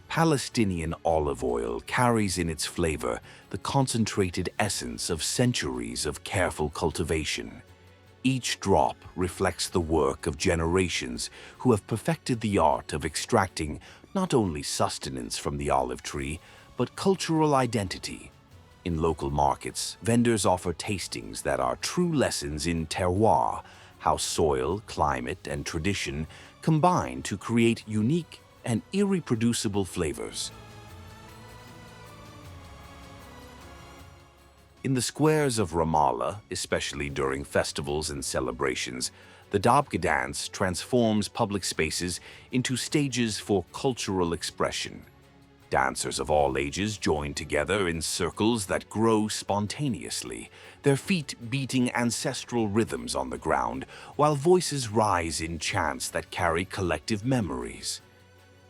Palestinian olive oil carries in its flavor the concentrated essence of centuries of careful cultivation. Each drop reflects the work of generations who have perfected the art of extracting not only sustenance from the olive tree, but cultural identity. In local markets, vendors offer tastings that are true lessons in terroir, how soil, climate, and tradition combine to create unique and irreproducible flavors. In the squares of Ramallah, especially during festivals and celebrations, the Dabka dance transforms public spaces into stages for cultural expression. Dancers of all ages join together in circles that grow spontaneously, their feet beating ancestral rhythms on the ground, while voices rise in chants that carry collective memories.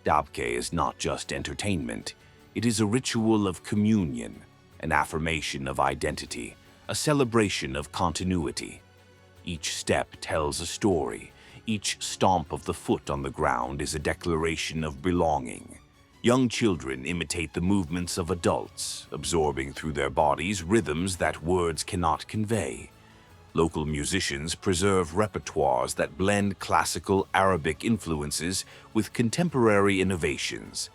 Dabke is not just entertainment, it is a ritual of communion, an affirmation of identity, a celebration of continuity. Each step tells a story, each stomp of the foot on the ground is a declaration of belonging. Young children imitate the movements of adults, absorbing through their bodies rhythms that words cannot convey. Local musicians preserve repertoires that blend classical Arabic influences with contemporary innovations.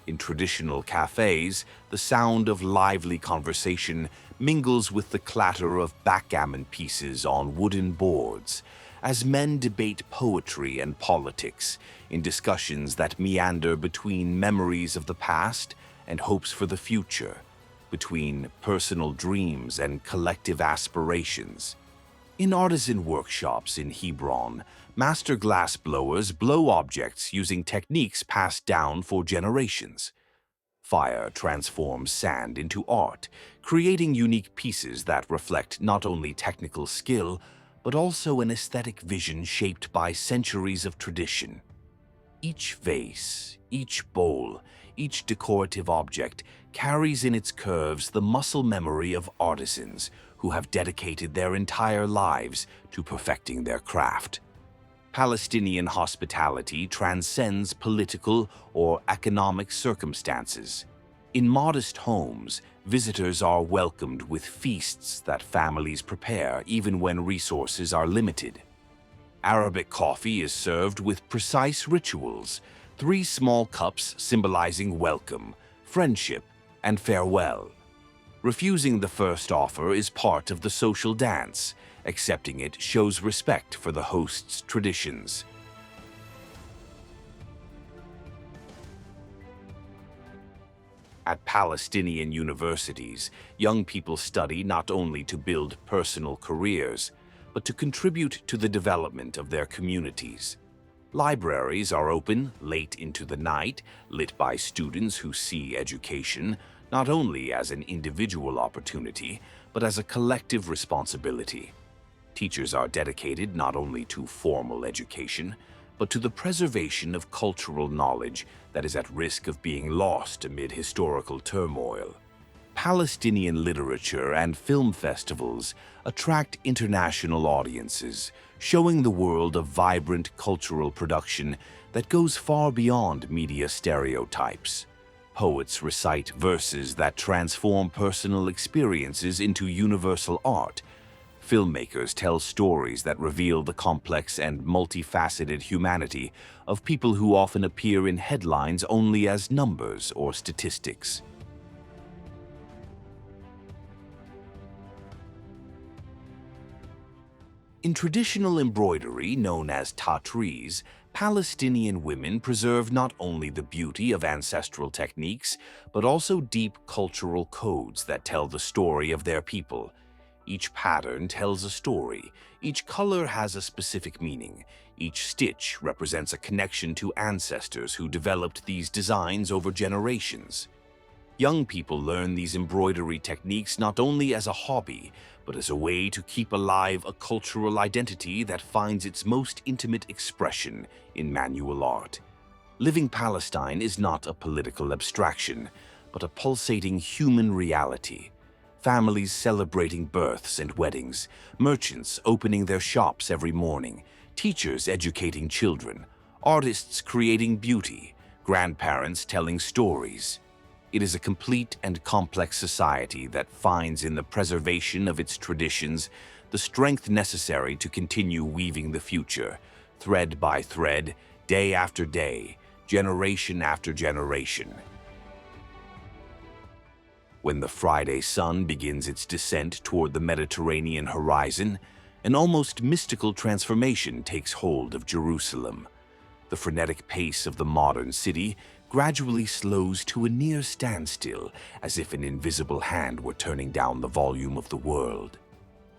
In traditional cafes, the sound of lively conversation mingles with the clatter of backgammon pieces on wooden boards, as men debate poetry and politics in discussions that meander between memories of the past and hopes for the future, between personal dreams and collective aspirations. In artisan workshops in Hebron, master glass blowers blow objects using techniques passed down for generations. Fire transforms sand into art, creating unique pieces that reflect not only technical skill, but also an aesthetic vision shaped by centuries of tradition. Each vase, each bowl, each decorative object carries in its curves the muscle memory of artisans who have dedicated their entire lives to perfecting their craft. Palestinian hospitality transcends political or economic circumstances. In modest homes, visitors are welcomed with feasts that families prepare even when resources are limited. Arabic coffee is served with precise rituals, 3 small cups symbolizing welcome, friendship, and farewell. Refusing the first offer is part of the social dance. Accepting it shows respect for the host's traditions. At Palestinian universities, young people study not only to build personal careers, but to contribute to the development of their communities. Libraries are open late into the night, lit by students who see education not only as an individual opportunity, but as a collective responsibility. Teachers are dedicated not only to formal education, but to the preservation of cultural knowledge that is at risk of being lost amid historical turmoil. Palestinian literature and film festivals attract international audiences, showing the world a vibrant cultural production that goes far beyond media stereotypes. Poets recite verses that transform personal experiences into universal art. Filmmakers tell stories that reveal the complex and multifaceted humanity of people who often appear in headlines only as numbers or statistics. In traditional embroidery known as tatreez, Palestinian women preserve not only the beauty of ancestral techniques, but also deep cultural codes that tell the story of their people. Each pattern tells a story, each color has a specific meaning, each stitch represents a connection to ancestors who developed these designs over generations. Young people learn these embroidery techniques not only as a hobby, but as a way to keep alive a cultural identity that finds its most intimate expression in manual art. Living Palestine is not a political abstraction, but a pulsating human reality. Families celebrating births and weddings, merchants opening their shops every morning, teachers educating children, artists creating beauty, grandparents telling stories. It is a complete and complex society that finds in the preservation of its traditions the strength necessary to continue weaving the future, thread by thread, day after day, generation after generation. When the Friday sun begins its descent toward the Mediterranean horizon, an almost mystical transformation takes hold of Jerusalem. The frenetic pace of the modern city gradually slows to a near standstill, as if an invisible hand were turning down the volume of the world.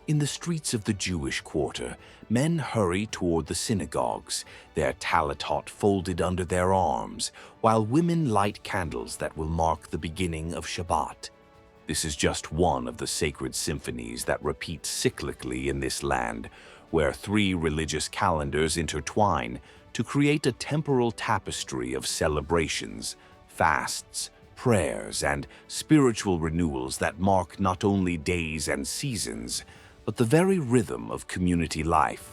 In the streets of the Jewish quarter, men hurry toward the synagogues, their talitot folded under their arms, while women light candles that will mark the beginning of Shabbat. This is just one of the sacred symphonies that repeat cyclically in this land, where 3 religious calendars intertwine to create a temporal tapestry of celebrations, fasts, prayers, and spiritual renewals that mark not only days and seasons, but the very rhythm of community life.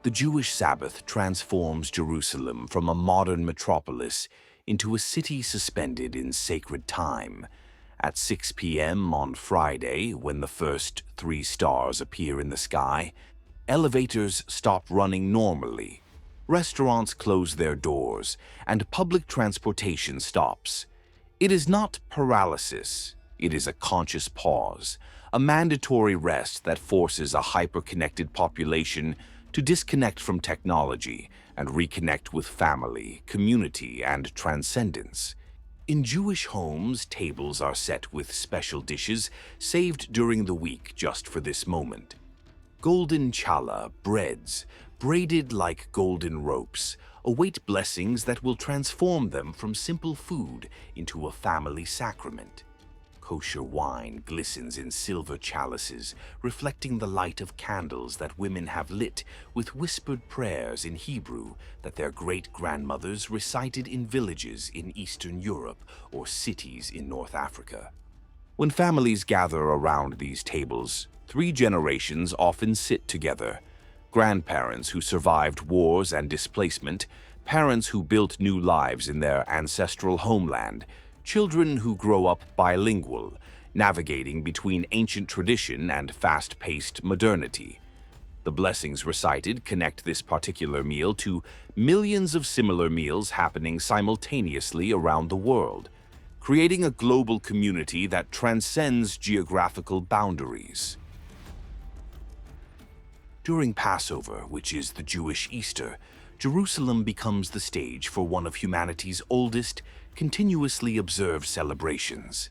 The Jewish Sabbath transforms Jerusalem from a modern metropolis into a city suspended in sacred time. At 6 p.m. on Friday, when the first 3 stars appear in the sky, elevators stop running normally, restaurants close their doors, and public transportation stops. It is not paralysis, it is a conscious pause, a mandatory rest that forces a hyper-connected population to disconnect from technology and reconnect with family, community, and transcendence. In Jewish homes, tables are set with special dishes saved during the week just for this moment. Golden challah breads, braided like golden ropes, await blessings that will transform them from simple food into a family sacrament. Kosher wine glistens in silver chalices, reflecting the light of candles that women have lit with whispered prayers in Hebrew that their great-grandmothers recited in villages in Eastern Europe or cities in North Africa. When families gather around these tables, 3 generations often sit together. Grandparents who survived wars and displacement, parents who built new lives in their ancestral homeland, children who grow up bilingual, navigating between ancient tradition and fast-paced modernity. The blessings recited connect this particular meal to millions of similar meals happening simultaneously around the world, creating a global community that transcends geographical boundaries. During Passover, which is the Jewish Easter, Jerusalem becomes the stage for one of humanity's oldest, continuously observed celebrations.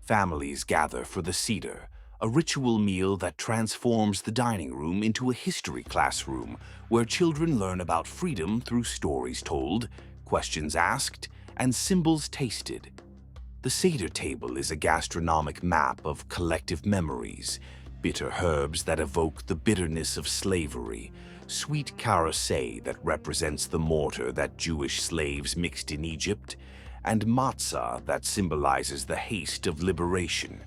Families gather for the Seder, a ritual meal that transforms the dining room into a history classroom where children learn about freedom through stories told, questions asked, and symbols tasted. The Seder table is a gastronomic map of collective memories, bitter herbs that evoke the bitterness of slavery, sweet carousel that represents the mortar that Jewish slaves mixed in Egypt, and matzah that symbolizes the haste of liberation.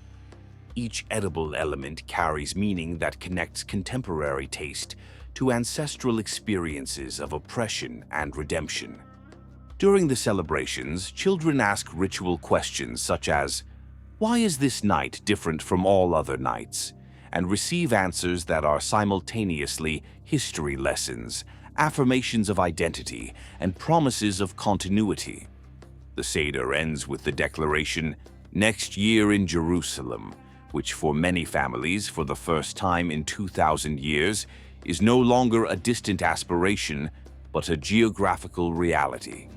Each edible element carries meaning that connects contemporary taste to ancestral experiences of oppression and redemption. During the celebrations, children ask ritual questions such as, "Why is this night different from all other nights?" and receive answers that are simultaneously history lessons, affirmations of identity, and promises of continuity. The Seder ends with the declaration, "Next year in Jerusalem," which for many families, for the first time in 2,000 years, is no longer a distant aspiration, but a geographical reality.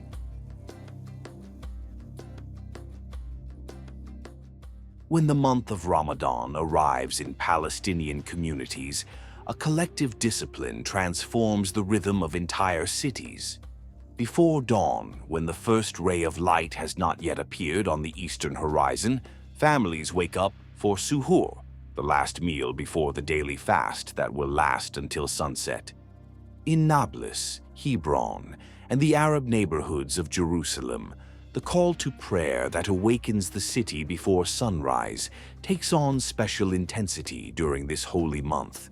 When the month of Ramadan arrives in Palestinian communities, a collective discipline transforms the rhythm of entire cities. Before dawn, when the first ray of light has not yet appeared on the eastern horizon, families wake up for suhoor, the last meal before the daily fast that will last until sunset. In Nablus, Hebron, and the Arab neighborhoods of Jerusalem, the call to prayer that awakens the city before sunrise takes on special intensity during this holy month.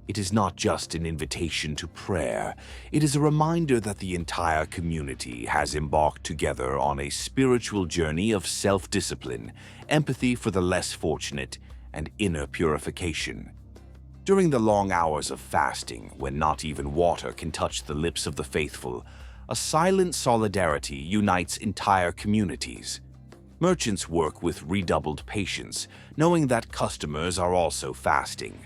It is not just an invitation to prayer, it is a reminder that the entire community has embarked together on a spiritual journey of self-discipline, empathy for the less fortunate, and inner purification. During the long hours of fasting, when not even water can touch the lips of the faithful, a silent solidarity unites entire communities. Merchants work with redoubled patience, knowing that customers are also fasting.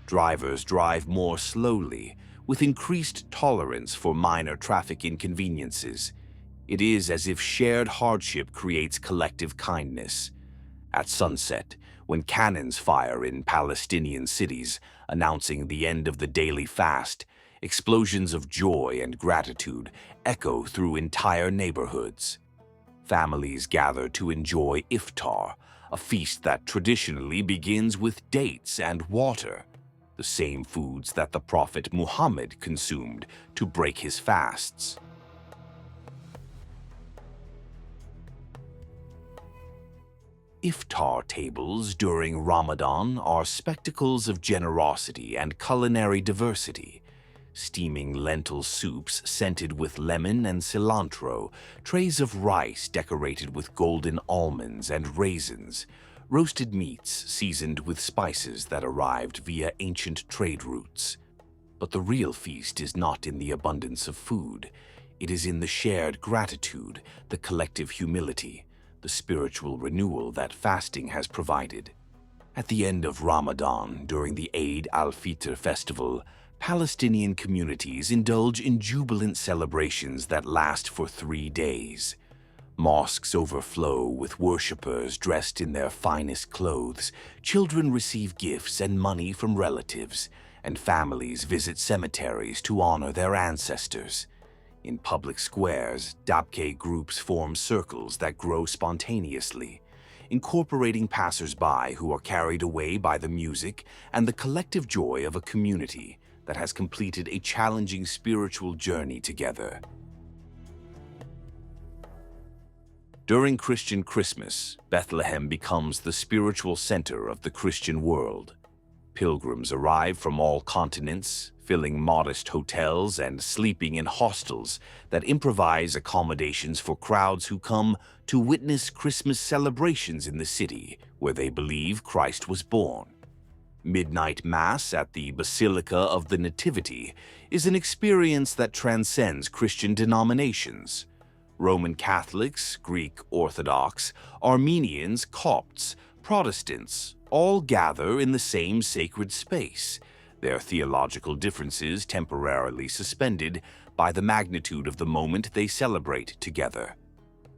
Drivers drive more slowly, with increased tolerance for minor traffic inconveniences. It is as if shared hardship creates collective kindness. At sunset, when cannons fire in Palestinian cities, announcing the end of the daily fast, explosions of joy and gratitude echo through entire neighborhoods. Families gather to enjoy iftar, a feast that traditionally begins with dates and water, the same foods that the Prophet Muhammad consumed to break his fasts. Iftar tables during Ramadan are spectacles of generosity and culinary diversity. Steaming lentil soups scented with lemon and cilantro, trays of rice decorated with golden almonds and raisins, roasted meats seasoned with spices that arrived via ancient trade routes. But the real feast is not in the abundance of food. It is in the shared gratitude, the collective humility, the spiritual renewal that fasting has provided. At the end of Ramadan, during the Eid al-Fitr festival, Palestinian communities indulge in jubilant celebrations that last for 3 days. Mosques overflow with worshippers dressed in their finest clothes, children receive gifts and money from relatives, and families visit cemeteries to honor their ancestors. In public squares, dabke groups form circles that grow spontaneously, incorporating passers-by who are carried away by the music and the collective joy of a community that has completed a challenging spiritual journey together. During Christian Christmas, Bethlehem becomes the spiritual center of the Christian world. pilgrims arrive from all continents, filling modest hotels and sleeping in hostels that improvise accommodations for crowds who come to witness Christmas celebrations in the city where they believe Christ was born. Midnight Mass at the Basilica of the Nativity is an experience that transcends Christian denominations. Roman Catholics, Greek Orthodox, Armenians, Copts, Protestants all gather in the same sacred space, their theological differences temporarily suspended by the magnitude of the moment they celebrate together.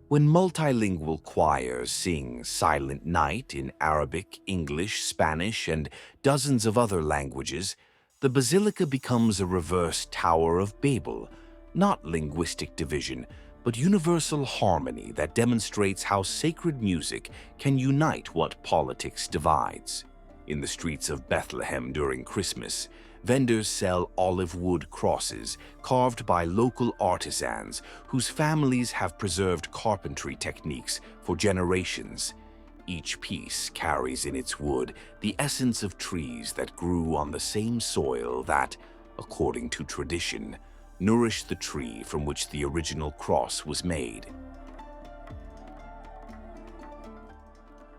When multilingual choirs sing Silent Night in Arabic, English, Spanish, and dozens of other languages, the basilica becomes a reverse Tower of Babel, not linguistic division, but universal harmony that demonstrates how sacred music can unite what politics divides. In the streets of Bethlehem during Christmas, vendors sell olive wood crosses carved by local artisans whose families have preserved carpentry techniques for generations. Each piece carries in its wood the essence of trees that grew on the same soil that, according to tradition, nourished the tree from which the original cross was made.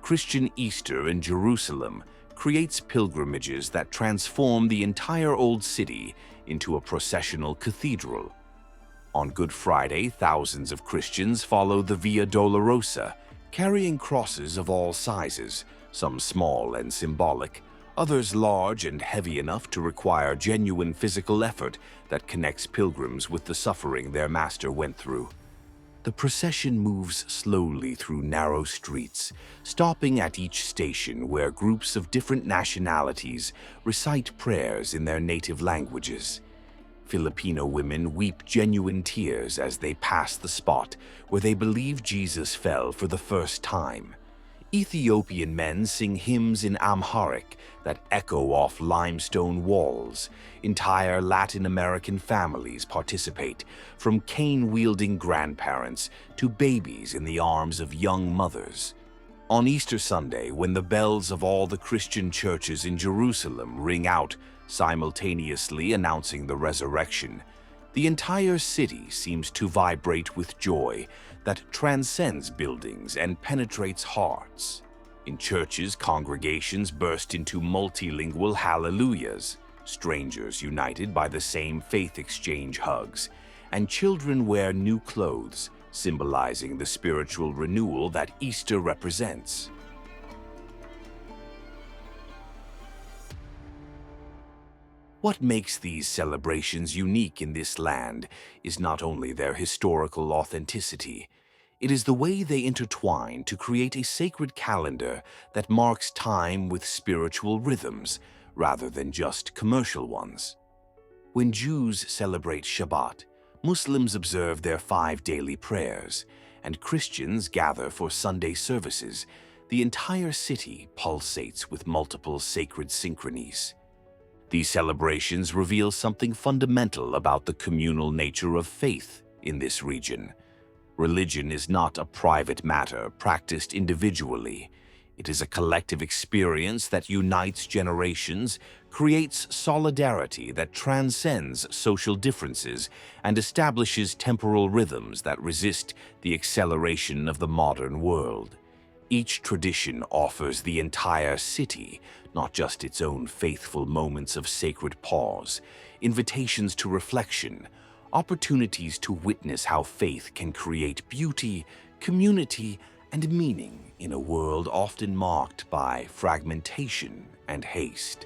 Christian Easter in Jerusalem creates pilgrimages that transform the entire Old City into a processional cathedral. On Good Friday, thousands of Christians follow the Via Dolorosa, carrying crosses of all sizes, some small and symbolic, others large and heavy enough to require genuine physical effort that connects pilgrims with the suffering their master went through. The procession moves slowly through narrow streets, stopping at each station where groups of different nationalities recite prayers in their native languages. Filipino women weep genuine tears as they pass the spot where they believe Jesus fell for the first time. Ethiopian men sing hymns in Amharic that echo off limestone walls. Entire Latin American families participate, from cane-wielding grandparents to babies in the arms of young mothers. On Easter Sunday, when the bells of all the Christian churches in Jerusalem ring out, simultaneously announcing the resurrection, the entire city seems to vibrate with joy that transcends buildings and penetrates hearts. In churches, congregations burst into multilingual hallelujahs, strangers united by the same faith exchange hugs, and children wear new clothes, symbolizing the spiritual renewal that Easter represents. What makes these celebrations unique in this land is not only their historical authenticity, it is the way they intertwine to create a sacred calendar that marks time with spiritual rhythms rather than just commercial ones. When Jews celebrate Shabbat, Muslims observe their 5 daily prayers, and Christians gather for Sunday services, the entire city pulsates with multiple sacred synchronies. These celebrations reveal something fundamental about the communal nature of faith in this region. Religion is not a private matter practiced individually. It is a collective experience that unites generations, creates solidarity that transcends social differences, and establishes temporal rhythms that resist the acceleration of the modern world. Each tradition offers the entire city, not just its own faithful moments of sacred pause, invitations to reflection, opportunities to witness how faith can create beauty, community, and meaning in a world often marked by fragmentation and haste.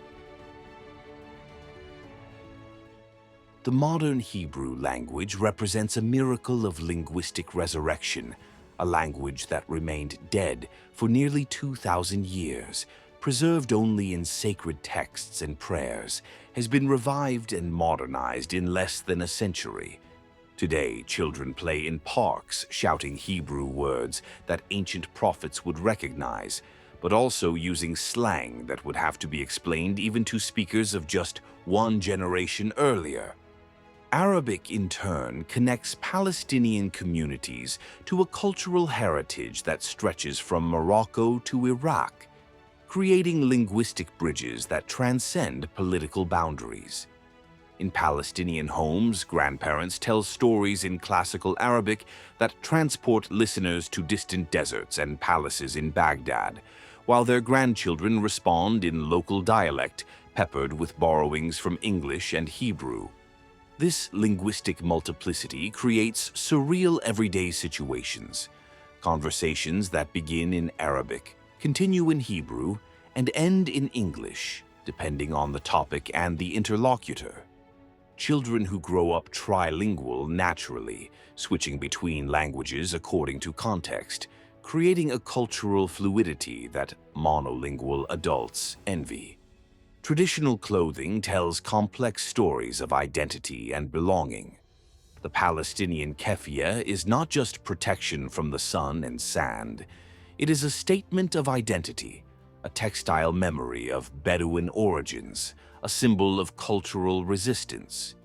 The modern Hebrew language represents a miracle of linguistic resurrection, a language that remained dead for nearly 2,000 years, preserved only in sacred texts and prayers, has been revived and modernized in less than a century. Today, children play in parks shouting Hebrew words that ancient prophets would recognize, but also using slang that would have to be explained even to speakers of just one generation earlier. Arabic, in turn, connects Palestinian communities to a cultural heritage that stretches from Morocco to Iraq. creating linguistic bridges that transcend political boundaries. In Palestinian homes, grandparents tell stories in classical Arabic that transport listeners to distant deserts and palaces in Baghdad, while their grandchildren respond in local dialect, peppered with borrowings from English and Hebrew. This linguistic multiplicity creates surreal everyday situations, conversations that begin in Arabic, continue in Hebrew, and end in English, depending on the topic and the interlocutor. Children who grow up trilingual naturally, switching between languages according to context, creating a cultural fluidity that monolingual adults envy. Traditional clothing tells complex stories of identity and belonging. The Palestinian keffiyeh is not just protection from the sun and sand, it is a statement of identity, a textile memory of Bedouin origins, a symbol of cultural resistance.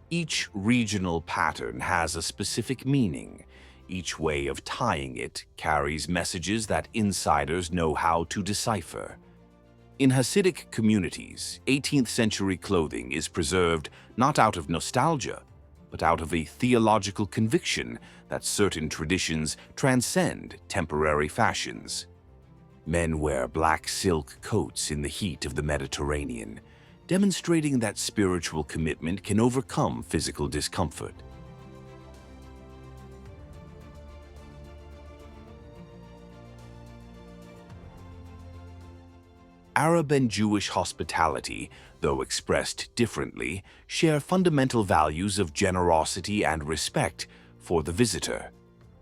Each regional pattern has a specific meaning. Each way of tying it carries messages that insiders know how to decipher. In Hasidic communities, 18th century clothing is preserved not out of nostalgia, but out of a theological conviction that certain traditions transcend temporary fashions. Men wear black silk coats in the heat of the Mediterranean, demonstrating that spiritual commitment can overcome physical discomfort. Arab and Jewish hospitality, though expressed differently, share fundamental values of generosity and respect for the visitor.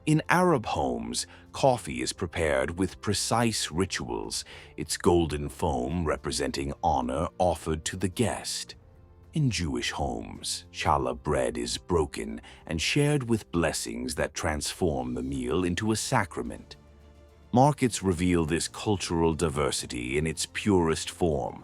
In Arab homes, coffee is prepared with precise rituals, its golden foam representing honor offered to the guest. In Jewish homes, challah bread is broken and shared with blessings that transform the meal into a sacrament. Markets reveal this cultural diversity in its purest form.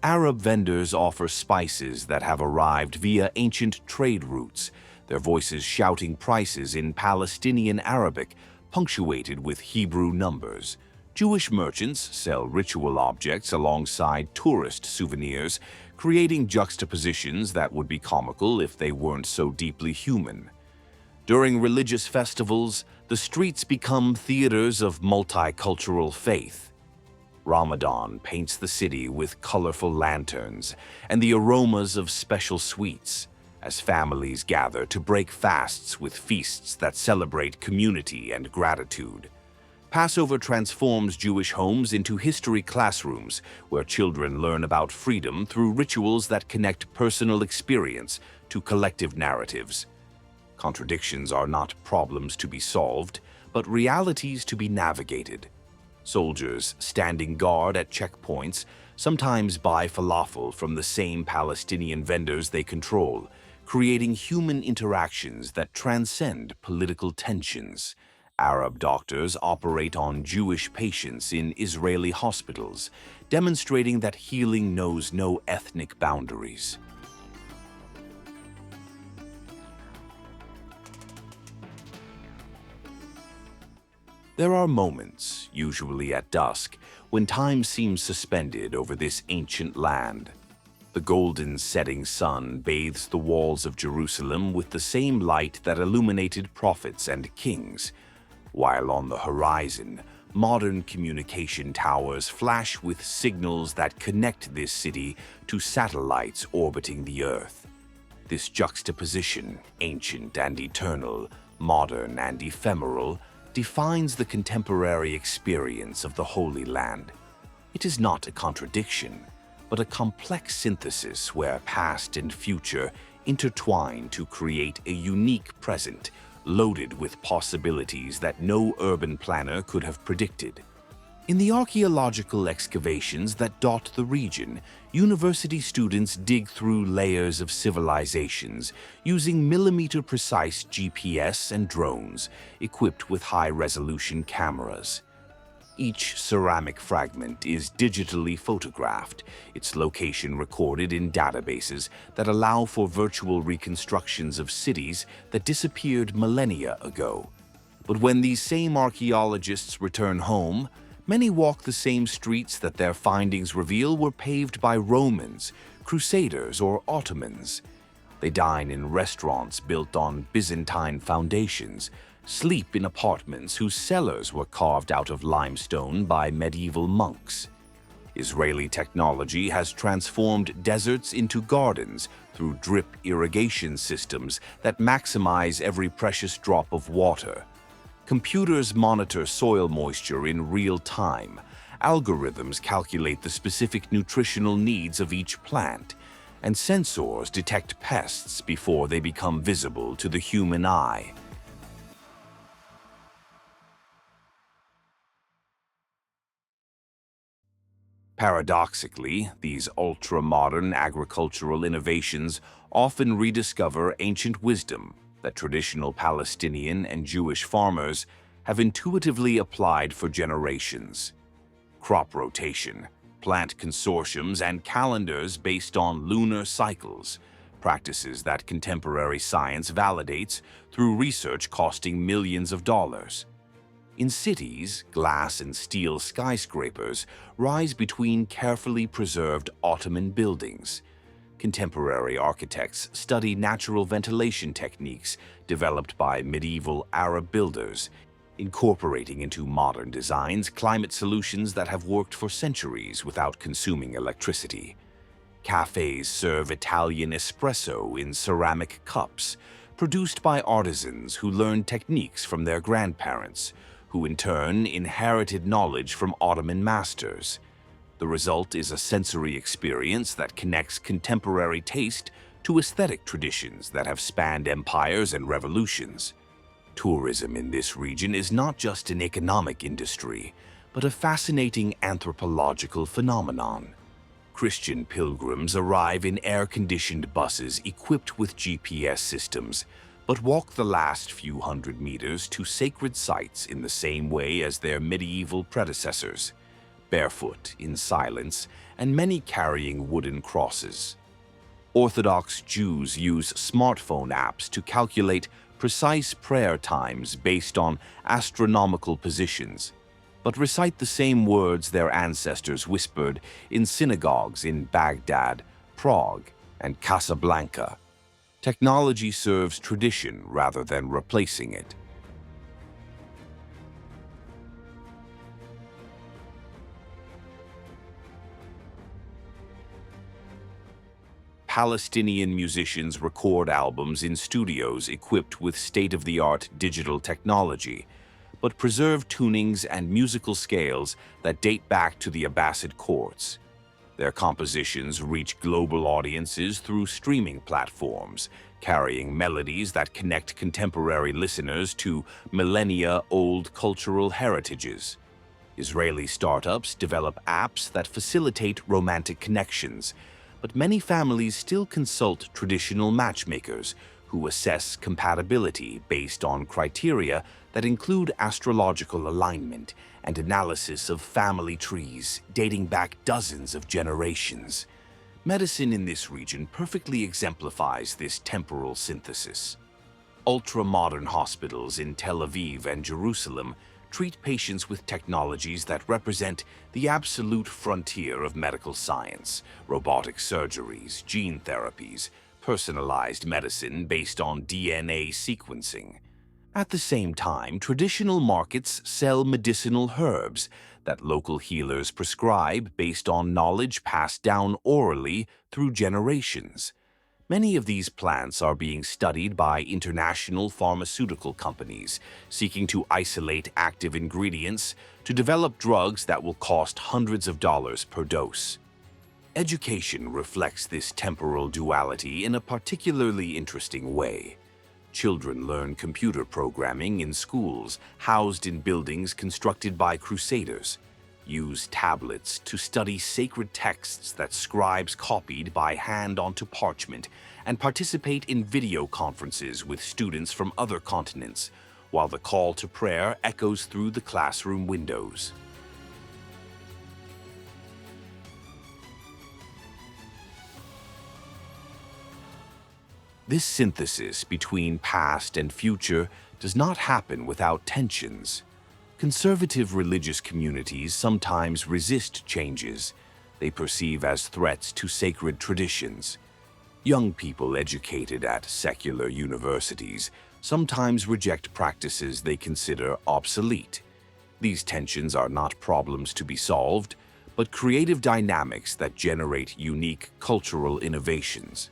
Arab vendors offer spices that have arrived via ancient trade routes, their voices shouting prices in Palestinian Arabic, punctuated with Hebrew numbers. Jewish merchants sell ritual objects alongside tourist souvenirs, creating juxtapositions that would be comical if they weren't so deeply human. During religious festivals, the streets become theaters of multicultural faith. Ramadan paints the city with colorful lanterns and the aromas of special sweets, as families gather to break fasts with feasts that celebrate community and gratitude. Passover transforms Jewish homes into history classrooms where children learn about freedom through rituals that connect personal experience to collective narratives. Contradictions are not problems to be solved, but realities to be navigated. Soldiers standing guard at checkpoints sometimes buy falafel from the same Palestinian vendors they control, creating human interactions that transcend political tensions. Arab doctors operate on Jewish patients in Israeli hospitals, demonstrating that healing knows no ethnic boundaries. There are moments, usually at dusk, when time seems suspended over this ancient land. The golden setting sun bathes the walls of Jerusalem with the same light that illuminated prophets and kings, while on the horizon, modern communication towers flash with signals that connect this city to satellites orbiting the Earth. This juxtaposition, ancient and eternal, modern and ephemeral, defines the contemporary experience of the Holy Land. It is not a contradiction, but a complex synthesis where past and future intertwine to create a unique present, loaded with possibilities that no urban planner could have predicted. In the archaeological excavations that dot the region, university students dig through layers of civilizations using millimeter-precise GPS and drones equipped with high-resolution cameras. Each ceramic fragment is digitally photographed, its location recorded in databases that allow for virtual reconstructions of cities that disappeared millennia ago. But when these same archaeologists return home, Many walk the same streets that their findings reveal were paved by Romans, Crusaders, or Ottomans. They dine in restaurants built on Byzantine foundations, sleep in apartments whose cellars were carved out of limestone by medieval monks. Israeli technology has transformed deserts into gardens through drip irrigation systems that maximize every precious drop of water. Computers monitor soil moisture in real time. Algorithms calculate the specific nutritional needs of each plant, and sensors detect pests before they become visible to the human eye. Paradoxically, these ultra-modern agricultural innovations often rediscover ancient wisdom that traditional Palestinian and Jewish farmers have intuitively applied for generations. Crop rotation, plant consortiums, and calendars based on lunar cycles, practices that contemporary science validates through research costing millions of dollars. In cities, glass and steel skyscrapers rise between carefully preserved Ottoman buildings. Contemporary architects study natural ventilation techniques developed by medieval Arab builders, incorporating into modern designs climate solutions that have worked for centuries without consuming electricity. Cafes serve Italian espresso in ceramic cups, produced by artisans who learned techniques from their grandparents, who in turn inherited knowledge from Ottoman masters. The result is a sensory experience that connects contemporary taste to aesthetic traditions that have spanned empires and revolutions. Tourism in this region is not just an economic industry, but a fascinating anthropological phenomenon. Christian pilgrims arrive in air-conditioned buses equipped with GPS systems, but walk the last few hundred meters to sacred sites in the same way as their medieval predecessors, barefoot, in silence, and many carrying wooden crosses. Orthodox Jews use smartphone apps to calculate precise prayer times based on astronomical positions, but recite the same words their ancestors whispered in synagogues in Baghdad, Prague, and Casablanca. Technology serves tradition rather than replacing it. Palestinian musicians record albums in studios equipped with state-of-the-art digital technology, but preserve tunings and musical scales that date back to the Abbasid courts. Their compositions reach global audiences through streaming platforms, carrying melodies that connect contemporary listeners to millennia-old cultural heritages. Israeli startups develop apps that facilitate romantic connections, but many families still consult traditional matchmakers who assess compatibility based on criteria that include astrological alignment and analysis of family trees dating back dozens of generations. Medicine in this region perfectly exemplifies this temporal synthesis. Ultra-modern hospitals in Tel Aviv and Jerusalem treat patients with technologies that represent the absolute frontier of medical science: robotic surgeries, gene therapies, personalized medicine based on DNA sequencing. At the same time, traditional markets sell medicinal herbs that local healers prescribe based on knowledge passed down orally through generations. Many of these plants are being studied by international pharmaceutical companies, seeking to isolate active ingredients to develop drugs that will cost hundreds of dollars per dose. Education reflects this temporal duality in a particularly interesting way. Children learn computer programming in schools housed in buildings constructed by crusaders, use tablets to study sacred texts that scribes copied by hand onto parchment, and participate in video conferences with students from other continents, while the call to prayer echoes through the classroom windows. This synthesis between past and future does not happen without tensions. Conservative religious communities sometimes resist changes they perceive as threats to sacred traditions. Young people educated at secular universities sometimes reject practices they consider obsolete. These tensions are not problems to be solved, but creative dynamics that generate unique cultural innovations.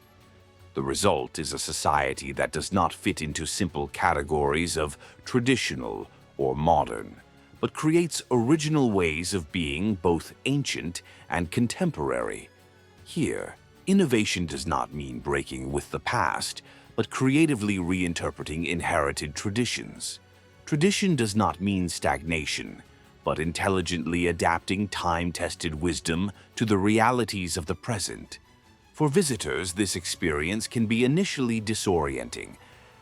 The result is a society that does not fit into simple categories of traditional or modern, but creates original ways of being both ancient and contemporary. Here, innovation does not mean breaking with the past, but creatively reinterpreting inherited traditions. Tradition does not mean stagnation, but intelligently adapting time-tested wisdom to the realities of the present. For visitors, this experience can be initially disorienting.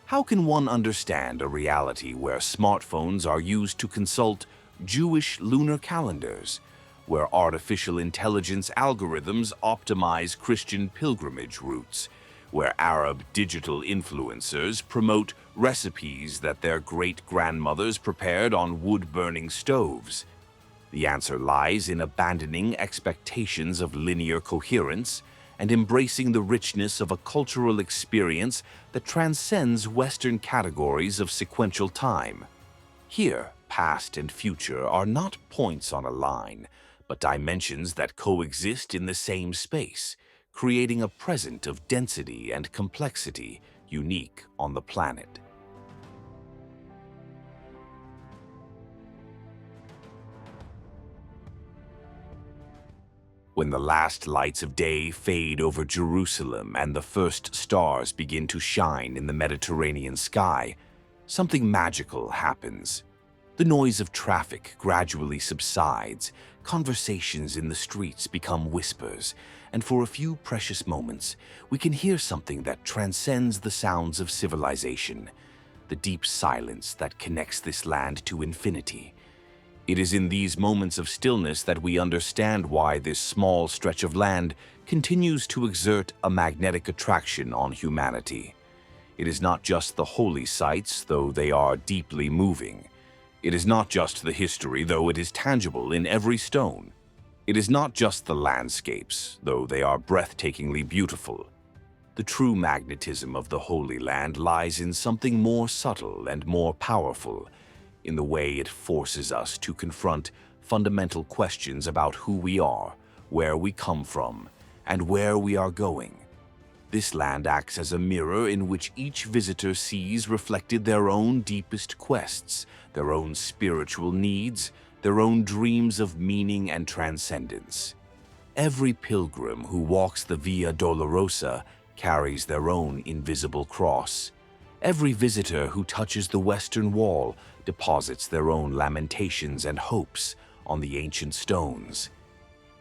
How can one understand a reality where smartphones are used to consult Jewish lunar calendars, where artificial intelligence algorithms optimize Christian pilgrimage routes, where Arab digital influencers promote recipes that their great-grandmothers prepared on wood-burning stoves? The answer lies in abandoning expectations of linear coherence and embracing the richness of a cultural experience that transcends Western categories of sequential time. Here, past and future are not points on a line, but dimensions that coexist in the same space, creating a present of density and complexity unique on the planet. When the last lights of day fade over Jerusalem and the first stars begin to shine in the Mediterranean sky, something magical happens. The noise of traffic gradually subsides, conversations in the streets become whispers, and for a few precious moments, we can hear something that transcends the sounds of civilization, the deep silence that connects this land to infinity. It is in these moments of stillness that we understand why this small stretch of land continues to exert a magnetic attraction on humanity. It is not just the holy sites, though they are deeply moving. It is not just the history, though it is tangible in every stone. It is not just the landscapes, though they are breathtakingly beautiful. The true magnetism of the Holy Land lies in something more subtle and more powerful, in the way it forces us to confront fundamental questions about who we are, where we come from, and where we are going. This land acts as a mirror in which each visitor sees reflected their own deepest quests, their own spiritual needs, their own dreams of meaning and transcendence. Every pilgrim who walks the Via Dolorosa carries their own invisible cross. Every visitor who touches the Western Wall deposits their own lamentations and hopes on the ancient stones.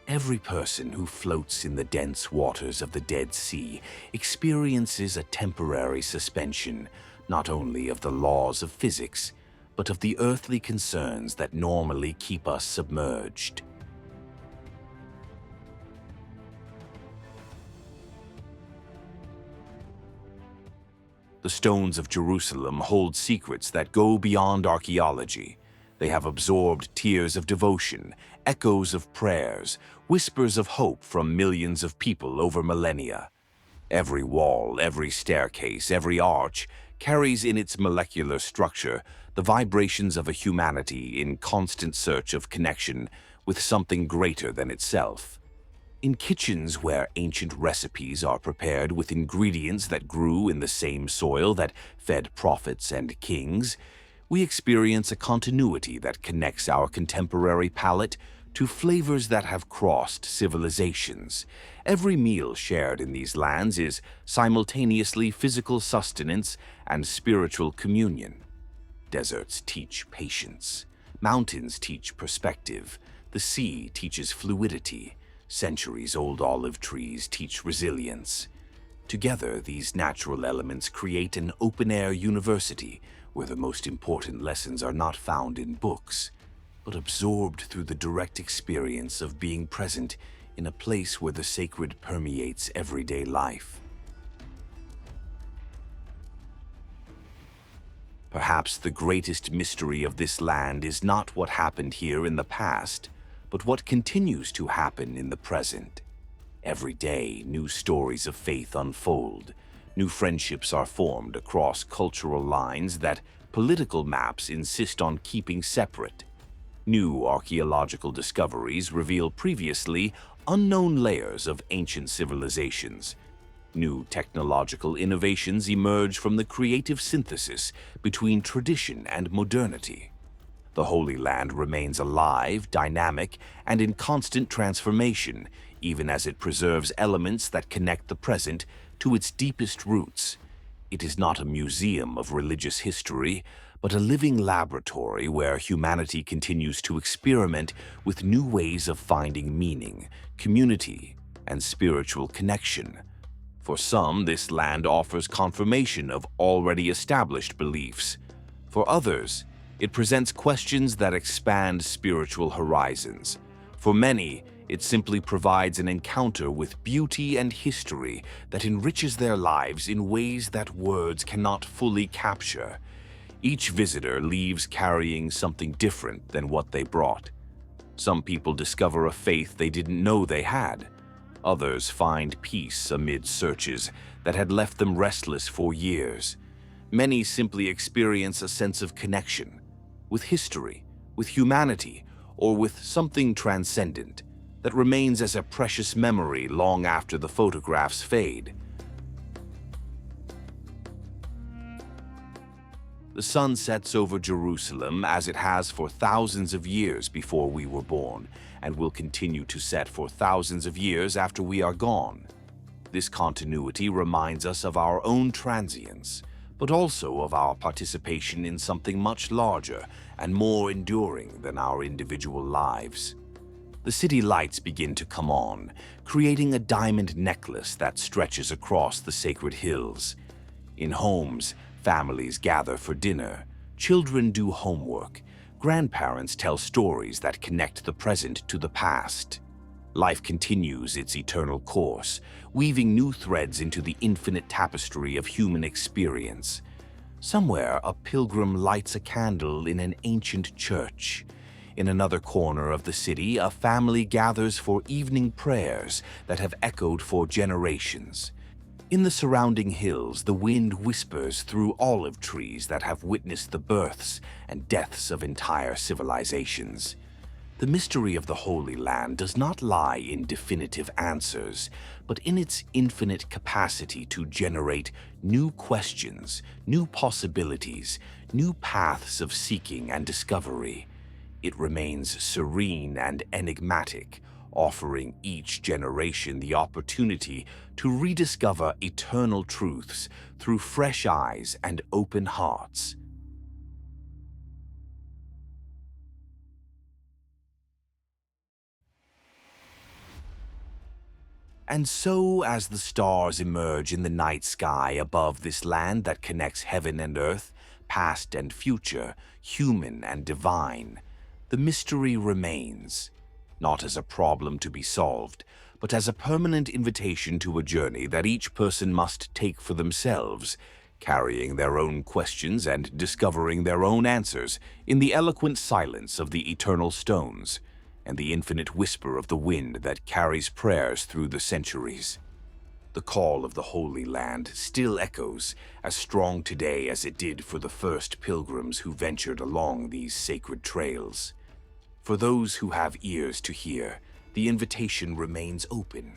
Every person who floats in the dense waters of the Dead Sea experiences a temporary suspension, not only of the laws of physics, but of the earthly concerns that normally keep us submerged. The stones of Jerusalem hold secrets that go beyond archaeology. They have absorbed tears of devotion, echoes of prayers, whispers of hope from millions of people over millennia. Every wall, every staircase, every arch carries in its molecular structure the vibrations of a humanity in constant search of connection with something greater than itself. In kitchens where ancient recipes are prepared with ingredients that grew in the same soil that fed prophets and kings, we experience a continuity that connects our contemporary palate to flavors that have crossed civilizations. Every meal shared in these lands is simultaneously physical sustenance and spiritual communion. Deserts teach patience. Mountains teach perspective. The sea teaches fluidity. Centuries-old olive trees teach resilience. Together, these natural elements create an open-air university where the most important lessons are not found in books, but absorbed through the direct experience of being present in a place where the sacred permeates everyday life. Perhaps the greatest mystery of this land is not what happened here in the past, but what continues to happen in the present. Every day, new stories of faith unfold. New friendships are formed across cultural lines that political maps insist on keeping separate. New archaeological discoveries reveal previously unknown layers of ancient civilizations. New technological innovations emerge from the creative synthesis between tradition and modernity. The Holy Land remains alive, dynamic, and in constant transformation, even as it preserves elements that connect the present to its deepest roots. It is not a museum of religious history, but a living laboratory where humanity continues to experiment with new ways of finding meaning, community, and spiritual connection. For some, this land offers confirmation of already established beliefs. For others, it presents questions that expand spiritual horizons. For many, it simply provides an encounter with beauty and history that enriches their lives in ways that words cannot fully capture. Each visitor leaves carrying something different than what they brought. Some people discover a faith they didn't know they had. Others find peace amid searches that had left them restless for years. Many simply experience a sense of connection with history, with humanity, or with something transcendent that remains as a precious memory long after the photographs fade. The sun sets over Jerusalem as it has for thousands of years before we were born, and will continue to set for thousands of years after we are gone. This continuity reminds us of our own transience, but also of our participation in something much larger and more enduring than our individual lives. The city lights begin to come on, creating a diamond necklace that stretches across the sacred hills. In homes, families gather for dinner, children do homework, grandparents tell stories that connect the present to the past. Life continues its eternal course, weaving new threads into the infinite tapestry of human experience. Somewhere, a pilgrim lights a candle in an ancient church. In another corner of the city, a family gathers for evening prayers that have echoed for generations. In the surrounding hills, the wind whispers through olive trees that have witnessed the births and deaths of entire civilizations. The mystery of the Holy Land does not lie in definitive answers, but in its infinite capacity to generate new questions, new possibilities, new paths of seeking and discovery. It remains serene and enigmatic, offering each generation the opportunity to rediscover eternal truths through fresh eyes and open hearts. And so, as the stars emerge in the night sky above this land that connects heaven and earth, past and future, human and divine, the mystery remains, not as a problem to be solved, but as a permanent invitation to a journey that each person must take for themselves, carrying their own questions and discovering their own answers in the eloquent silence of the eternal stones and the infinite whisper of the wind that carries prayers through the centuries. The call of the Holy Land still echoes, as strong today as it did for the first pilgrims who ventured along these sacred trails. For those who have ears to hear, the invitation remains open.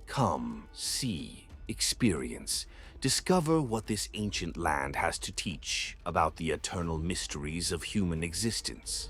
Come, see, experience, discover what this ancient land has to teach about the eternal mysteries of human existence.